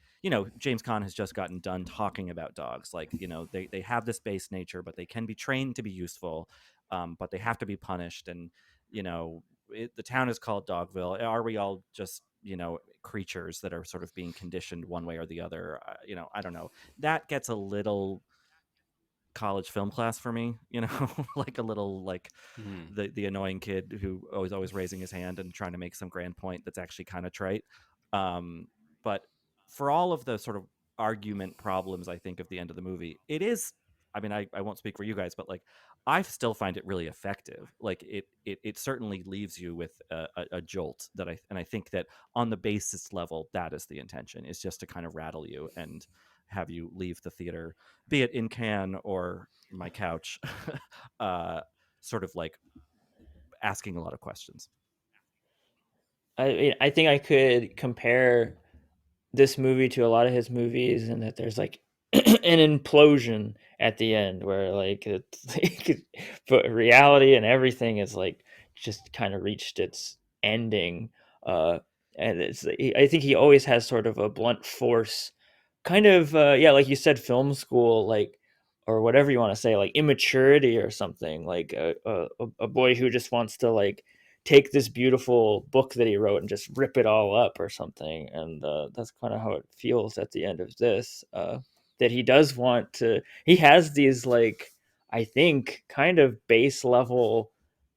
Speaker 3: James Caan has just gotten done talking about dogs. Like, they have this base nature, but they can be trained to be useful, but they have to be punished. And, the town is called Dogville. Are we all just, creatures that are sort of being conditioned one way or the other? I don't know. That gets a little college film class for me, like a little, like,
Speaker 1: Mhm.
Speaker 3: the annoying kid who always raising his hand and trying to make some grand point that's actually kind of trite. But for all of the sort of argument problems, I think, of the end of the movie, it is, I mean, I won't speak for you guys, but, like, I still find it really effective. Like, it certainly leaves you with a jolt that I think that on the basis level, that is the intention, is just to kind of rattle you and have you leave the theater, be it in Cannes or my couch, sort of like asking a lot of questions.
Speaker 2: I think I could compare this movie to a lot of his movies, and that there's like an implosion at the end where, like, it's like, but reality and everything is like just kind of reached its ending. uh and I think he always has sort of a blunt force, kind of, yeah, like you said, film school, like, or whatever you want to say, like immaturity or something, like a boy who just wants to, like, take this beautiful book that he wrote and just rip it all up or something. And that's kind of how it feels at the end of this, that he does want to, he has these, like, I think, kind of base level,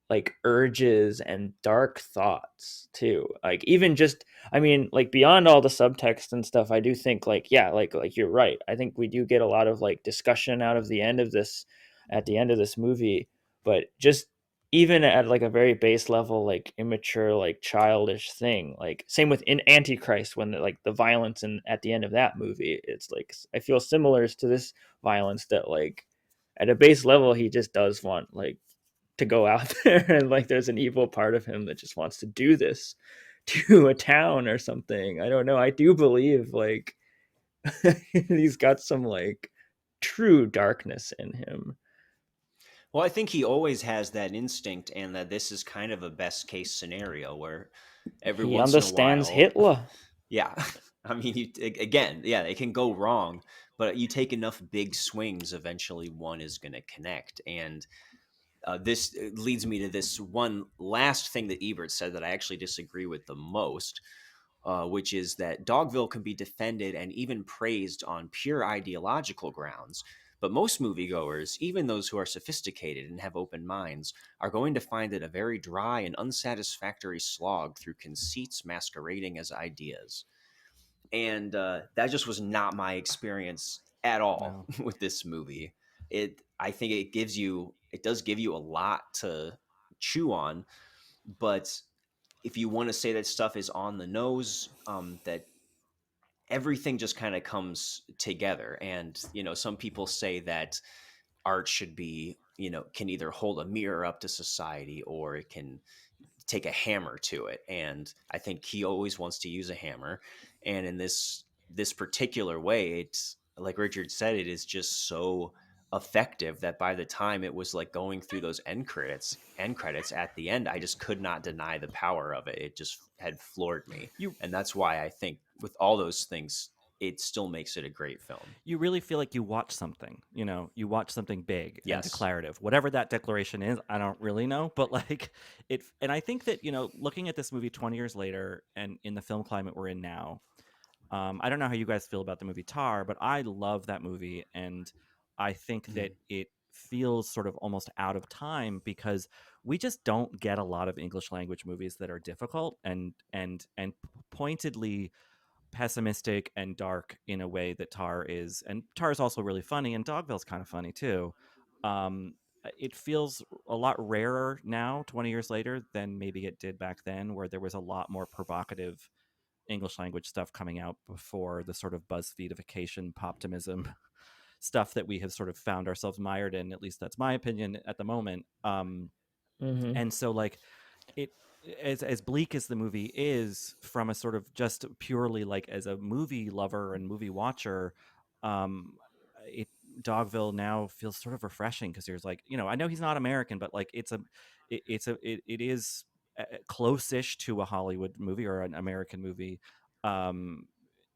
Speaker 2: like, urges and dark thoughts too. Like, even just, I mean, like, beyond all the subtext and stuff, I do think, like, yeah, like you're right. I think we do get a lot of, like, discussion out of the end of this, at the end of this movie. But just even at, like, a very base level, like, immature, like, childish thing, like, same with in Antichrist, when like the violence in at the end of that movie, it's like, I feel similar to this violence, that, like, at a base level, he just does want, like, to go out there, and, like, there's an evil part of him that just wants to do this to a town or something. I don't know. I do believe, like, he's got some, like, true darkness in him.
Speaker 1: Well, I think he always has that instinct, and that this is kind of a best case scenario where every
Speaker 2: He
Speaker 1: once in a
Speaker 2: understands
Speaker 1: while,
Speaker 2: Hitler.
Speaker 1: yeah, I mean, again, yeah, it can go wrong, but you take enough big swings, eventually one is going to connect. And this leads me to this one last thing that Ebert said that I actually disagree with the most, which is that Dogville can be defended and even praised on pure ideological grounds, But most moviegoers, even those who are sophisticated and have open minds, are going to find it a very dry and unsatisfactory slog through conceits masquerading as ideas. And that just was not my experience at all
Speaker 3: No.
Speaker 1: with this movie. I think it does give you a lot to chew on, but if you want to say that stuff is on the nose, that everything just kind of comes together. And some people say that art should be, can either hold a mirror up to society or it can take a hammer to it. And I think he always wants to use a hammer. And in this particular way, it's like Richard said, it is just so effective that by the time it was like going through those end credits at the end, I just could not deny the power of it. It just had floored me.
Speaker 3: You
Speaker 1: And that's why I think with all those things, it still makes it a great film.
Speaker 3: you really feel like you watch something, you watch something big and
Speaker 1: Yes.
Speaker 3: declarative. Whatever that declaration is, I don't really know, but like it. And I think that looking at this movie 20 years later and in the film climate we're in now, I don't know how you guys feel about the movie Tar, but I love that movie, and I think that it feels sort of almost out of time because we just don't get a lot of English language movies that are difficult and pointedly pessimistic and dark in a way that Tar is. And Tar is also really funny, and Dogville's kind of funny too. Um, it feels a lot rarer now, 20 years later, than maybe it did back then, where there was a lot more provocative English language stuff coming out before the sort of BuzzFeedification poptimism stuff that we have sort of found ourselves mired in. At least that's my opinion at the moment. And so like it as bleak as the movie is from a sort of just purely like as a movie lover and movie watcher, um it Dogville now feels sort of refreshing because there's like, I know he's not American, but like it is close-ish to a Hollywood movie or an American movie. um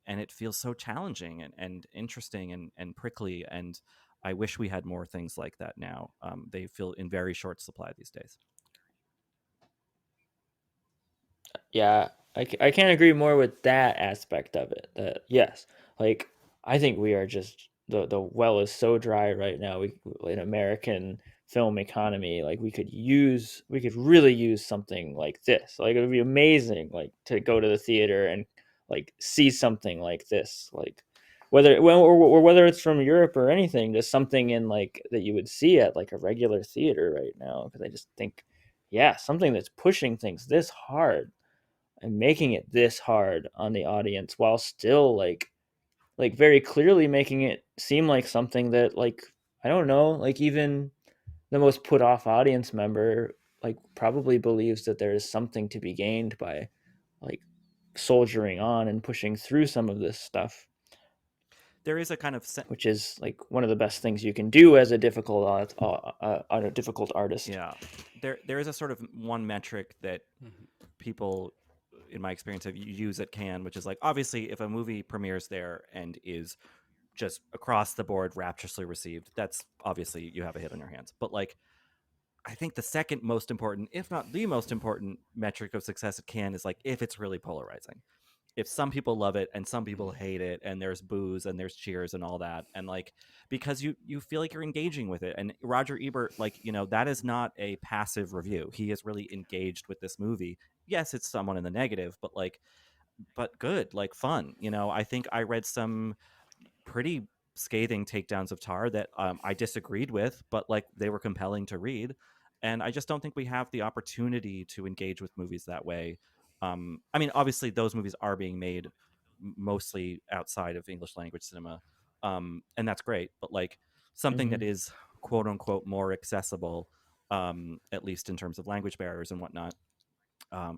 Speaker 3: and it feels so challenging and interesting and prickly, and I wish we had more things like that now. They feel in very short supply these days.
Speaker 2: Yeah, I can't agree more with that aspect of it. That yes, like I think we are just the well is so dry right now. We in American film economy, like we could really use something like this. Like it would be amazing, like to go to the theater and like see something like this, like or whether it's from Europe or anything, just something in like that you would see at like a regular theater right now. Because I just think, yeah, something that's pushing things this hard and making it this hard on the audience while still like very clearly making it seem like something that like I don't know, like even the most put off audience member like probably believes that there is something to be gained by like soldiering on and pushing through some of this stuff,
Speaker 3: There is a kind of
Speaker 2: which is like one of the best things you can do as a difficult artist.
Speaker 3: yeah, there is a sort of one metric that people in my experience have used at Cannes, which is like, obviously if a movie premieres there and is just across the board rapturously received, that's obviously you have a hit on your hands. But like I think the second most important, if not the most important metric of success at Cannes is like if it's really polarizing. If some people love it and some people hate it, and there's boos and there's cheers and all that, and like because you feel like you're engaging with it. And Roger Ebert, like, that is not a passive review. He is really engaged with this movie. Yes, it's someone in the negative, but good, like fun. I think I read some pretty scathing takedowns of Tar that I disagreed with, but like they were compelling to read. And I just don't think we have the opportunity to engage with movies that way. I mean, obviously, those movies are being made mostly outside of English language cinema, and that's great. But like something that is quote unquote more accessible, at least in terms of language barriers and whatnot.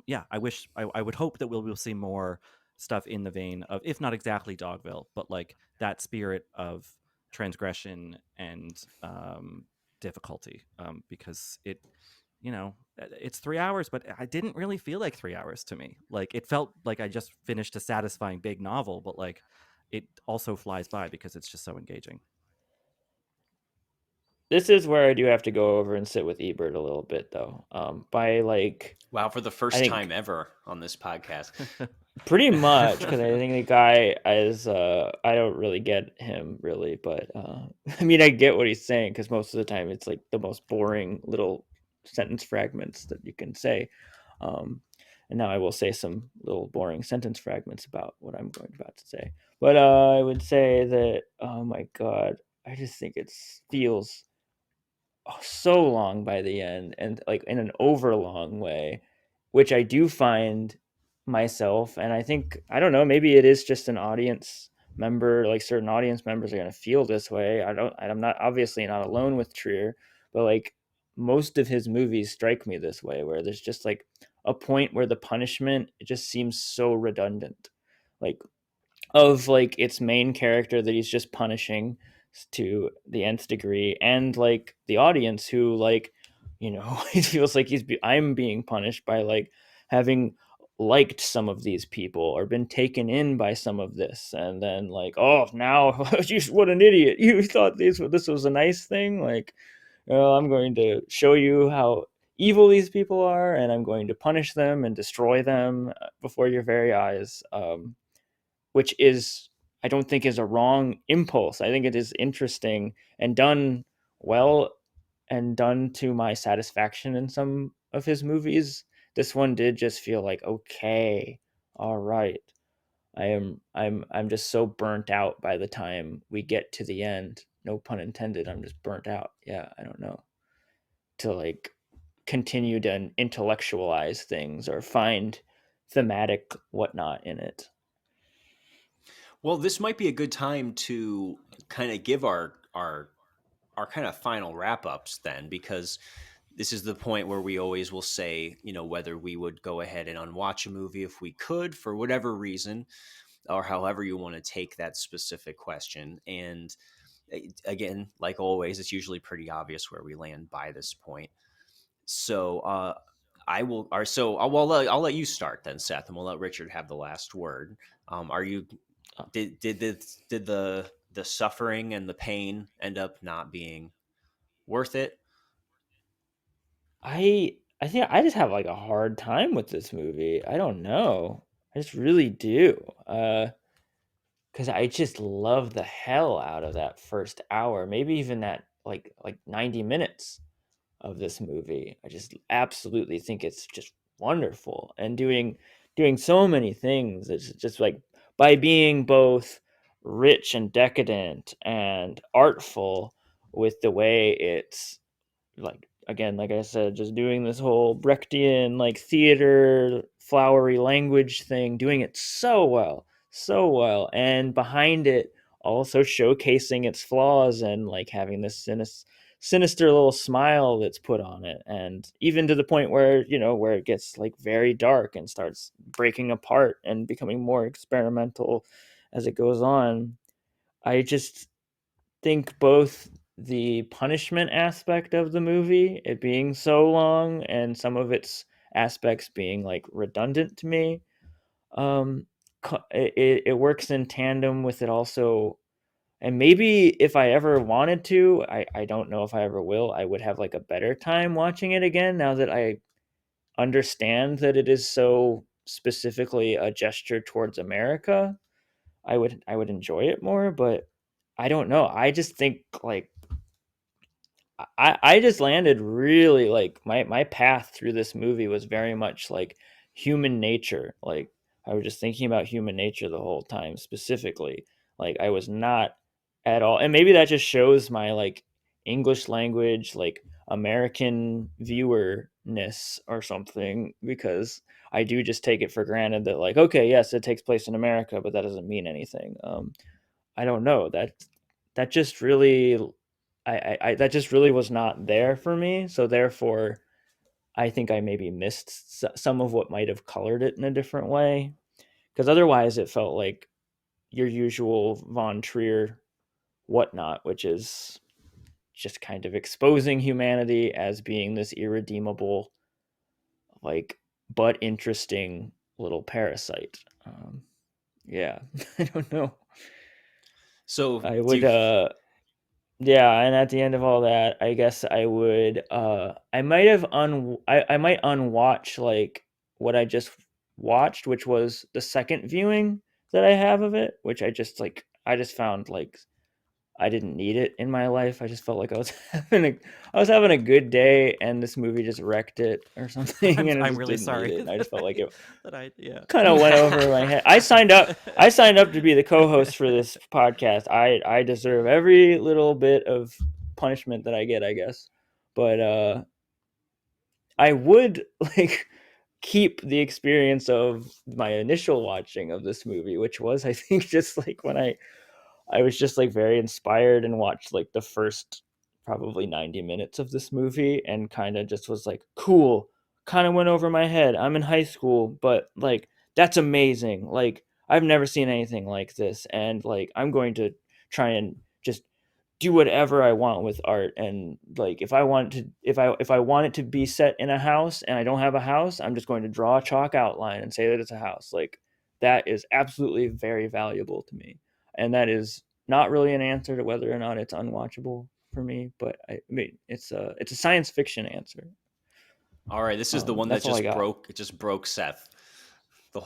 Speaker 3: Yeah, I would hope that we'll see more stuff in the vein of, if not exactly Dogville, but like that spirit of transgression and difficulty, because it's 3 hours, but I didn't really feel like 3 hours to me. Like it felt like I just finished a satisfying big novel, but like it also flies by because it's just so engaging.
Speaker 2: This is where I do have to go over and sit with Ebert a little bit though. By like
Speaker 1: Wow, for the
Speaker 2: I
Speaker 1: first
Speaker 2: think
Speaker 1: time ever on this podcast.
Speaker 2: Pretty much, because I think the guy is I don't really get him really, but I mean I get what he's saying because most of the time it's like the most boring little sentence fragments that you can say. Um, and now I will say some little boring sentence fragments about what I'm going about to say. But I would say that oh my god, I just think it feels so long by the end and like in an overlong way, which I do find myself. And I think, I don't know, maybe it is just an audience member, like certain audience members are going to feel this way. I'm not obviously not alone with Trier, but like most of his movies strike me this way, where there's just like a point where the punishment, it just seems so redundant. Like of like its main character that he's just punishing to the nth degree, and like the audience who like, you know, it feels like I'm being punished by like having liked some of these people or been taken in by some of this, and then like, oh, now you, what an idiot, you thought this was a nice thing, like, well, I'm going to show you how evil these people are, and I'm going to punish them and destroy them before your very eyes. Which is, I don't think is a wrong impulse. I think it is interesting and done well and done to my satisfaction in some of his movies. This one did just feel like, okay, all right. I'm just so burnt out by the time we get to the end. No pun intended. I'm just burnt out. Yeah, I don't know. To like continue to intellectualize things or find thematic whatnot in it.
Speaker 1: Well, this might be a good time to kind of give our kind of final wrap ups then, because this is the point where we always will say, you know, whether we would go ahead and unwatch a movie if we could for whatever reason, or however you want to take that specific question. And again, like always, it's usually pretty obvious where we land by this point. So I will. Or so I'll let you start then, Seth, and we'll let Richard have the last word. Are you did the suffering and the pain end up not being worth it?
Speaker 2: I think I just have like a hard time with this movie. I don't know. I just really do. Cuz I just love the hell out of that first hour, maybe even that like 90 minutes of this movie. I just absolutely think it's just wonderful and doing so many things. It's just like by being both rich and decadent and artful with the way it's like, again, like I said, just doing this whole Brechtian like theater flowery language thing, doing it so well, and behind it also showcasing its flaws and like having this sinister little smile that's put on it, and even to the point where, you know, where it gets like very dark and starts breaking apart and becoming more experimental as it goes on. I just think both the punishment aspect of the movie, it being so long, and some of its aspects being like redundant to me, um, it works in tandem with it also. And maybe if I ever wanted to, I don't know if I ever will, I would have like a better time watching it again now that I understand that it is so specifically a gesture towards America. I would enjoy it more, but I don't know. I just think like I just landed really like my path through this movie was very much like human nature. Like I was just thinking about human nature the whole time, specifically. Like I was not at all, and maybe that just shows my like English language, like American viewerness or something, because I do just take it for granted that like, okay, yes, it takes place in America, but that doesn't mean anything. I don't know, that just really I that just really was not there for me. So therefore, I think I maybe missed some of what might have colored it in a different way. Because otherwise, it felt like your usual Von Trier whatnot, which is just kind of exposing humanity as being this irredeemable, like, but interesting little parasite. Yeah, I don't know.
Speaker 1: So
Speaker 2: I
Speaker 1: do
Speaker 2: would
Speaker 1: you,
Speaker 2: Yeah, and at the end of all that, I guess I would I might have I might unwatch like what I just watched, which was the second viewing that I have of it, which I just found like I didn't need it in my life. I just felt like I was having a good day, and this movie just wrecked it or something, and I
Speaker 3: I'm
Speaker 2: just
Speaker 3: really
Speaker 2: didn't need
Speaker 3: sorry
Speaker 2: it. And I just felt like it
Speaker 3: yeah.
Speaker 2: kind of went over my head. I signed up to be the co-host for this podcast. I deserve every little bit of punishment that I get, I guess. But I would like keep the experience of my initial watching of this movie, which was, I think, just like when I was just like very inspired and watched like the first probably 90 minutes of this movie and kind of just was like, cool, kind of went over my head. I'm in high school, but like that's amazing. Like I've never seen anything like this, and like I'm going to try and just do whatever I want with art. And like if I want it to be set in a house and I don't have a house, I'm just going to draw a chalk outline and say that it's a house. Like that is absolutely very valuable to me. And that is not really an answer to whether or not it's unwatchable for me, but I mean it's a science fiction answer.
Speaker 1: All right, this is the one that
Speaker 2: That's all I got.
Speaker 1: just broke Seth.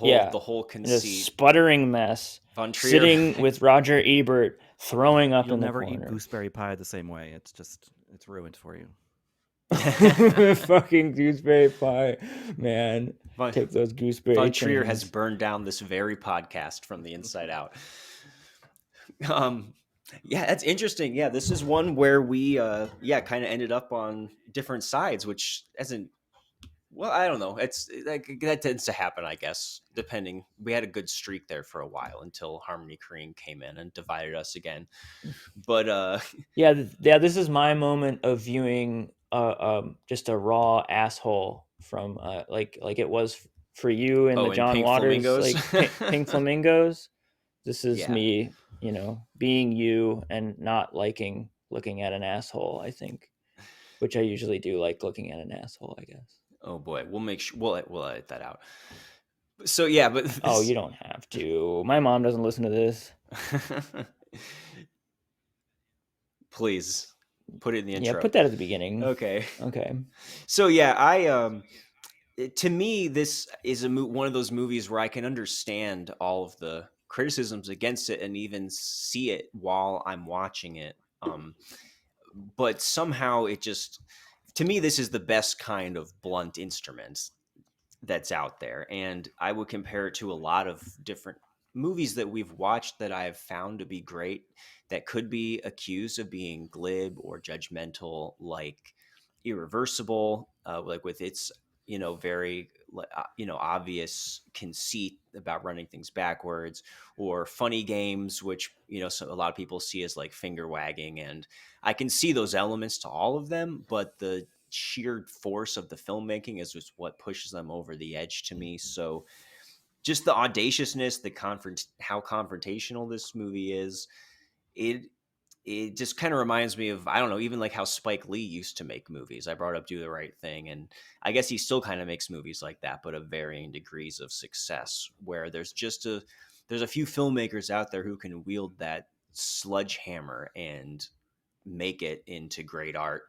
Speaker 2: Yeah,
Speaker 1: The whole
Speaker 2: in a
Speaker 1: conceit.
Speaker 2: sputtering mess,
Speaker 1: Von Trier.
Speaker 2: sitting with Roger Ebert, throwing up
Speaker 3: You'll
Speaker 2: in the
Speaker 3: never eat
Speaker 2: corner.
Speaker 3: gooseberry pie the same way. It's ruined for you.
Speaker 2: Fucking gooseberry pie, man. Take those gooseberry
Speaker 1: Von Trier has
Speaker 2: chains.
Speaker 1: burned down this very podcast from the inside out. Yeah, that's interesting. Yeah, this is one where we kind of ended up on different sides, which hasn't, well, I don't know. It's like that tends to happen, I guess, depending. We had a good streak there for a while until Harmony Korine came in and divided us again. But
Speaker 2: yeah, this is my moment of viewing just a raw asshole from like it was for you in the
Speaker 1: in
Speaker 2: John
Speaker 1: Pink
Speaker 2: Waters
Speaker 1: Flamingos.
Speaker 2: like Pink Flamingos. This is
Speaker 1: Yeah.
Speaker 2: me, being you and not liking looking at an asshole, I think, which I usually do like looking at an asshole, I guess.
Speaker 1: Oh boy, we'll make sure we'll edit that out. So yeah, but this...
Speaker 2: Oh, you don't have to. My mom doesn't listen to this.
Speaker 1: Please put it in the intro.
Speaker 2: Yeah, put that at the beginning.
Speaker 1: Okay.
Speaker 2: So
Speaker 1: yeah, to me, this is one of those movies where I can understand all of the criticisms against it and even see it while I'm watching it. But somehow it just, to me, this is the best kind of blunt instrument that's out there. And I would compare it to a lot of different movies that we've watched that I've found to be great that could be accused of being glib or judgmental, like Irreversible, like with its very obvious conceit about running things backwards, or Funny Games, which so a lot of people see as like finger wagging, and I can see those elements to all of them, but the sheer force of the filmmaking is just what pushes them over the edge to me. So just the audaciousness, how confrontational this movie is, it just kind of reminds me of, I don't know, even like how Spike Lee used to make movies. I brought up Do the Right Thing, and I guess he still kind of makes movies like that, but of varying degrees of success, where there's a few filmmakers out there who can wield that sledgehammer and make it into great art,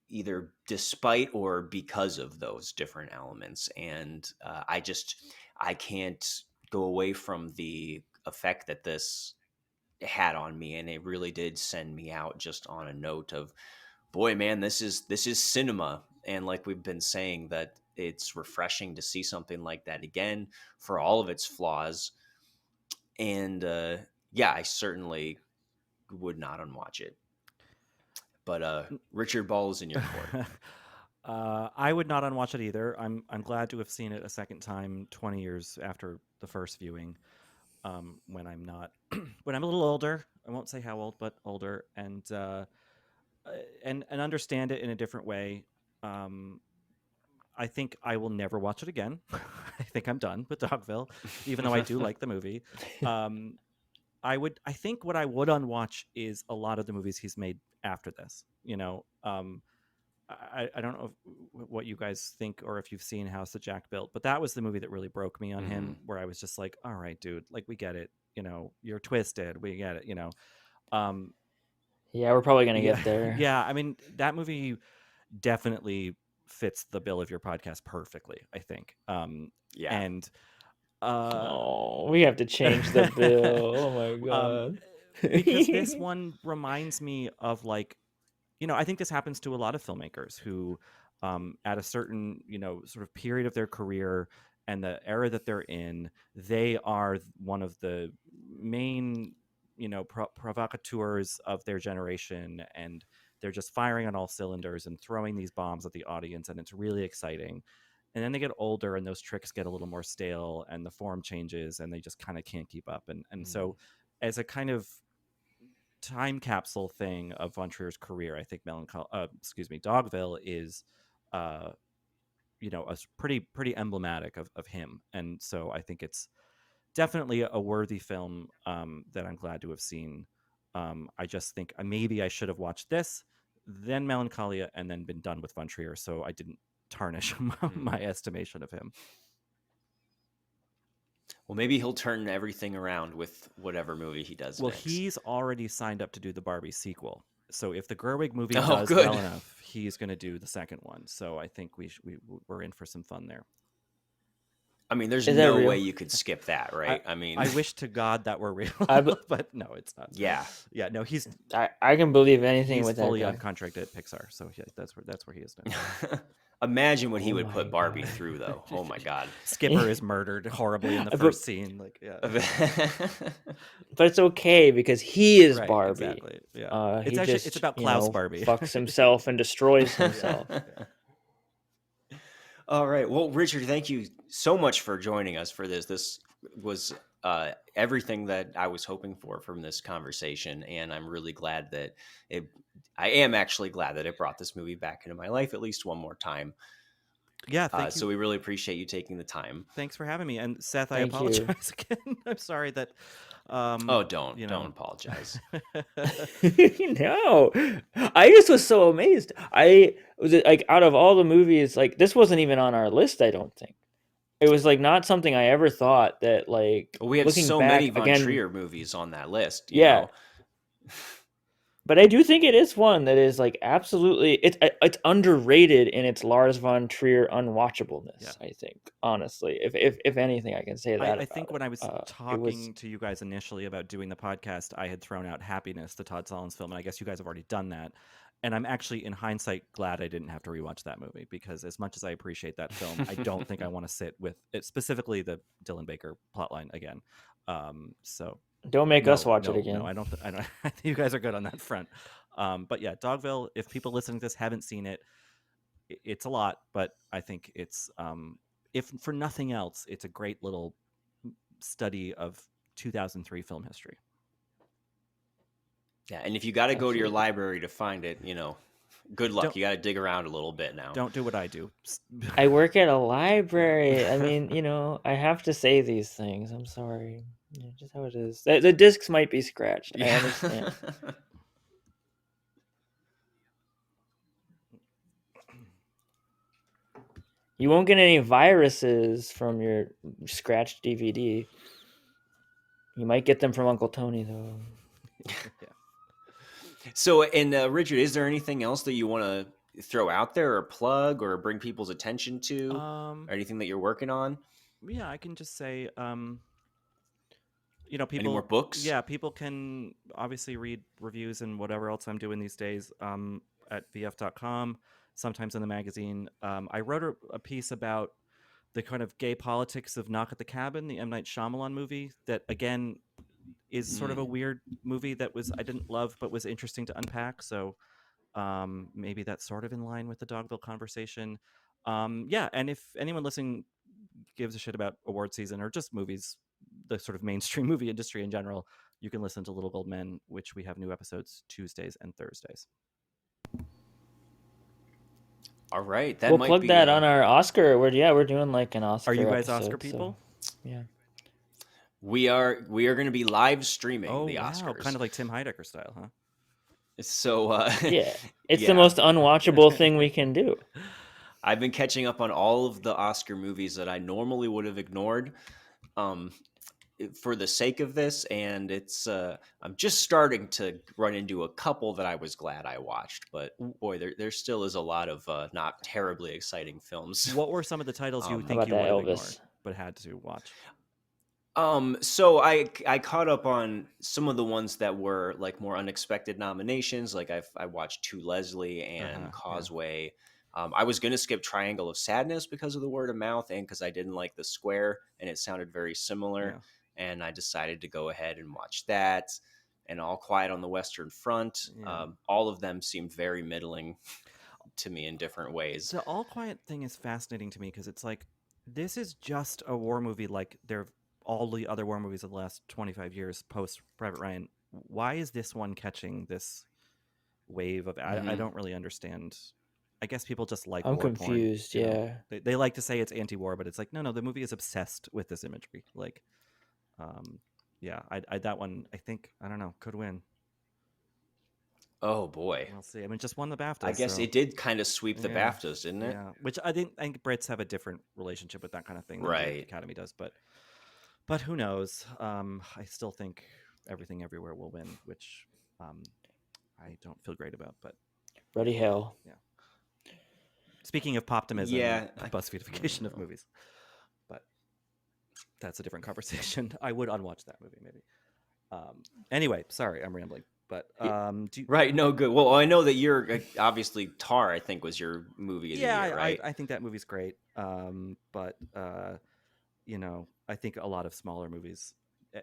Speaker 1: either despite or because of those different elements. And I can't go away from the effect that this had on me, and it really did send me out just on a note of, boy, man, this is cinema. And like we've been saying, that it's refreshing to see something like that again for all of its flaws. And I certainly would not unwatch it. But Richard, ball is in your court.
Speaker 3: I would not unwatch it either. I'm glad to have seen it a second time 20 years after the first viewing, when I'm not when I'm a little older. I won't say how old, but older, and understand it in a different way. I think I will never watch it again. I think I'm done with Dogville, even though I do like the movie. I think what I would unwatch is a lot of the movies he's made after this. I don't know what you guys think, or if you've seen House that Jack Built, but that was the movie that really broke me on him, where I was just like, all right, dude, like, we get it. You're twisted. We get it.
Speaker 2: Yeah, we're probably going to get there.
Speaker 3: Yeah. I mean, that movie definitely fits the bill of your podcast perfectly, I think.
Speaker 1: Yeah.
Speaker 3: And
Speaker 2: we have to change the bill. Oh my god.
Speaker 3: because this one reminds me of like, I think this happens to a lot of filmmakers who, at a certain, sort of period of their career and the era that they're in, they are one of the main, provocateurs of their generation, and they're just firing on all cylinders and throwing these bombs at the audience, and it's really exciting. And then they get older, and those tricks get a little more stale, and the form changes, and they just kind of can't keep up. And so, as a kind of time capsule thing of Von Trier's career, I think Dogville is, pretty emblematic of him, and so I think it's definitely a worthy film that I'm glad to have seen. I just think maybe I should have watched this, then Melancholia, and then been done with Von Trier, so I didn't tarnish my estimation of him.
Speaker 1: Well, maybe he'll turn everything around with whatever movie he does next.
Speaker 3: He's already signed up to do the Barbie sequel. So if the Gerwig movie does well enough, he's going to do the second one. So I think we're in for some fun there.
Speaker 1: I mean, there's no way you could skip that, right? I mean,
Speaker 3: I wish to God that were real, but no, it's not.
Speaker 1: Yeah.
Speaker 3: No, he's.
Speaker 2: I can believe anything with that.
Speaker 3: He's fully on contract at Pixar, so yeah, that's where he is now.
Speaker 1: Imagine what he would put Barbie through, though. Oh my God.
Speaker 3: Skipper is murdered horribly in the first scene. Like, yeah.
Speaker 2: But it's okay because he is Barbie.
Speaker 3: Exactly. Yeah. It's about Klaus Barbie.
Speaker 2: Fucks himself and destroys himself.
Speaker 1: All right. Well, Richard, thank you so much for joining us for this. This was everything that I was hoping for from this conversation, and I'm really glad that I am actually glad that it brought this movie back into my life at least one more time.
Speaker 3: Yeah, thank you.
Speaker 1: So we really appreciate you taking the time.
Speaker 3: Thanks for having me. And Seth, I apologize again. I'm sorry that.
Speaker 1: Don't apologize.
Speaker 2: No, I just was so amazed. I was like, out of all the movies, like this wasn't even on our list. I don't think it was like not something I ever thought that like.
Speaker 1: We have so many Von Trier movies on that list. You know?
Speaker 2: But I do think it is one that is like absolutely it's underrated in its Lars von Trier unwatchableness. Yeah. I think honestly, if anything, I can say that.
Speaker 3: I think when I was talking to you guys initially about doing the podcast, I had thrown out Happiness, the Todd Solondz film, and I guess you guys have already done that. And I'm actually, in hindsight, glad I didn't have to rewatch that movie, because as much as I appreciate that film, I don't think I want to sit with it, specifically the Dylan Baker plotline again. So.
Speaker 2: Don't make us watch it again.
Speaker 3: No, I don't. I think you guys are good on that front. But yeah, Dogville. If people listening to this haven't seen it, it's a lot. But I think it's, if for nothing else, it's a great little study of 2003 film history.
Speaker 1: Yeah, and if you got to go to your library to find it, good luck. You got to dig around a little bit now.
Speaker 3: Don't do what I do.
Speaker 2: I work at a library. I mean, I have to say these things. I'm sorry. Yeah, just how it is. The discs might be scratched. I understand. You won't get any viruses from your scratched DVD. You might get them from Uncle Tony, though.
Speaker 1: Yeah. So, and Richard, is there anything else that you want to throw out there or plug or bring people's attention to? Or anything that you're working on?
Speaker 3: Yeah, I can just say... people.
Speaker 1: Any more books?
Speaker 3: Yeah, people can obviously read reviews and whatever else I'm doing these days at vf.com, sometimes in the magazine. I wrote a piece about the kind of gay politics of Knock at the Cabin, the M. Night Shyamalan movie, that, again, is sort of a weird movie that I didn't love, but was interesting to unpack. So maybe that's sort of in line with the Dogville conversation. Yeah, and if anyone listening gives a shit about award season or just movies, the sort of mainstream movie industry in general, you can listen to Little Gold Men, which we have new episodes Tuesdays and Thursdays.
Speaker 1: All right,
Speaker 2: we'll plug that on our Oscar. We're doing like an Oscar.
Speaker 3: Are you guys
Speaker 2: episode,
Speaker 3: Oscar people?
Speaker 2: So, yeah,
Speaker 1: we are going to be live streaming the Oscars,
Speaker 3: kind of like Tim Heidecker style, huh?
Speaker 1: So
Speaker 2: it's the most unwatchable thing we can do.
Speaker 1: I've been catching up on all of the Oscar movies that I normally would have ignored. for the sake of this, and it's I'm just starting to run into a couple that I was glad I watched, but boy, there still is a lot of not terribly exciting films.
Speaker 3: What were some of the titles you
Speaker 2: How
Speaker 3: think
Speaker 2: about
Speaker 3: you would
Speaker 2: that,
Speaker 3: have
Speaker 2: Elvis?
Speaker 3: ignored but had to watch?
Speaker 1: So I caught up on some of the ones that were like more unexpected nominations. Like I watched To Leslie and Causeway. I was going to skip Triangle of Sadness because of the word of mouth and because I didn't like The Square and it sounded very similar. And I decided to go ahead and watch that and All Quiet on the Western Front. All of them seemed very middling to me in different ways.
Speaker 3: The All Quiet thing is fascinating to me because it's like, this is just a war movie like all the other war movies of the last 25 years post Private Ryan. Why is this one catching this wave of I don't really understand. I guess people just like
Speaker 2: I'm
Speaker 3: war
Speaker 2: confused
Speaker 3: porn,
Speaker 2: yeah
Speaker 3: they like to say it's anti-war, but it's like no, the movie is obsessed with this imagery. Like I that one I think, I don't know, could win.
Speaker 1: Oh boy,
Speaker 3: we'll see. I mean, just won the BAFTA.
Speaker 1: I guess it did kind of sweep the BAFTAs, didn't it?
Speaker 3: Yeah, which I think Brits have a different relationship with that kind of thing than the Academy does, but who knows? I still think Everything Everywhere will win, which I don't feel great about. But
Speaker 2: bloody hell.
Speaker 3: Yeah. Speaking of poptimism, BuzzFeedification of movies, but that's a different conversation. I would unwatch that movie maybe. Anyway, sorry, I'm rambling. But
Speaker 1: no, good. Well, I know that you're obviously Tar. I think was your movie of the year, right?
Speaker 3: I think that movie's great. But I think a lot of smaller movies,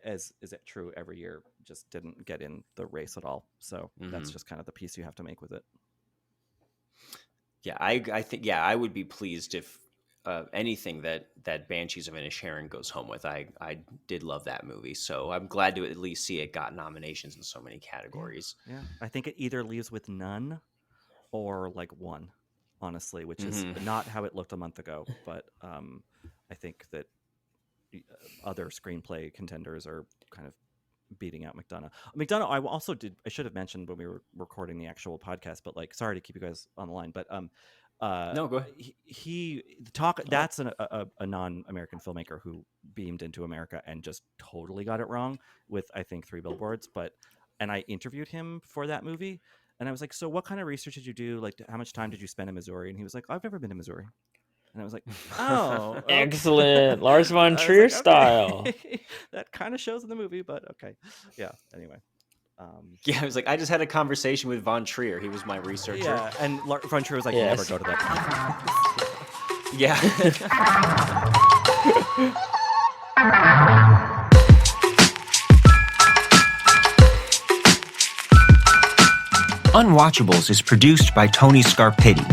Speaker 3: as is it true every year, just didn't get in the race at all. So that's just kind of the piece you have to make with it.
Speaker 1: Yeah, I think I would be pleased if anything that Banshees of Inisherin goes home with. I did love that movie, so I'm glad to at least see it got nominations in so many categories.
Speaker 3: Yeah, I think it either leaves with none or like one, honestly, which is not how it looked a month ago. But I think that other screenplay contenders are kind of beating out McDonough. I should have mentioned when we were recording the actual podcast, but like, sorry to keep you guys on the line, but
Speaker 1: no, go ahead.
Speaker 3: That's a non-American filmmaker who beamed into America and just totally got it wrong with, I think, 3 Billboards. And I interviewed him for that movie, and I was like, "So, what kind of research did you do? Like, how much time did you spend in Missouri?" And he was like, "I've never been to Missouri." And I was like, "Oh, okay."
Speaker 2: Excellent, Lars von Trier style.
Speaker 3: That kind of shows in the movie, but okay, yeah. Anyway.
Speaker 1: I was like, I just had a conversation with Von Trier. He was my researcher.
Speaker 3: Yeah, and Von Trier was like, never go to that conference.
Speaker 1: Yeah. Unwatchables is produced by Tony Scarpitti,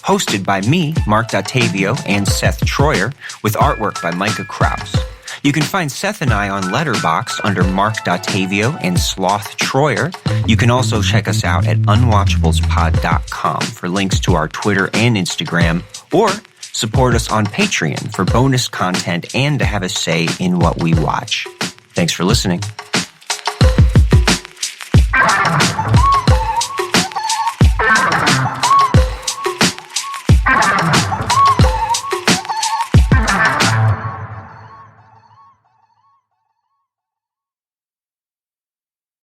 Speaker 1: hosted by me, Marc Dottavio, and Seth Troyer, with artwork by Micah Kraus. You can find Seth and I on Letterboxd under Marc Dottavio and Sloth Troyer. You can also check us out at unwatchablespod.com for links to our Twitter and Instagram, or support us on Patreon for bonus content and to have a say in what we watch. Thanks for listening.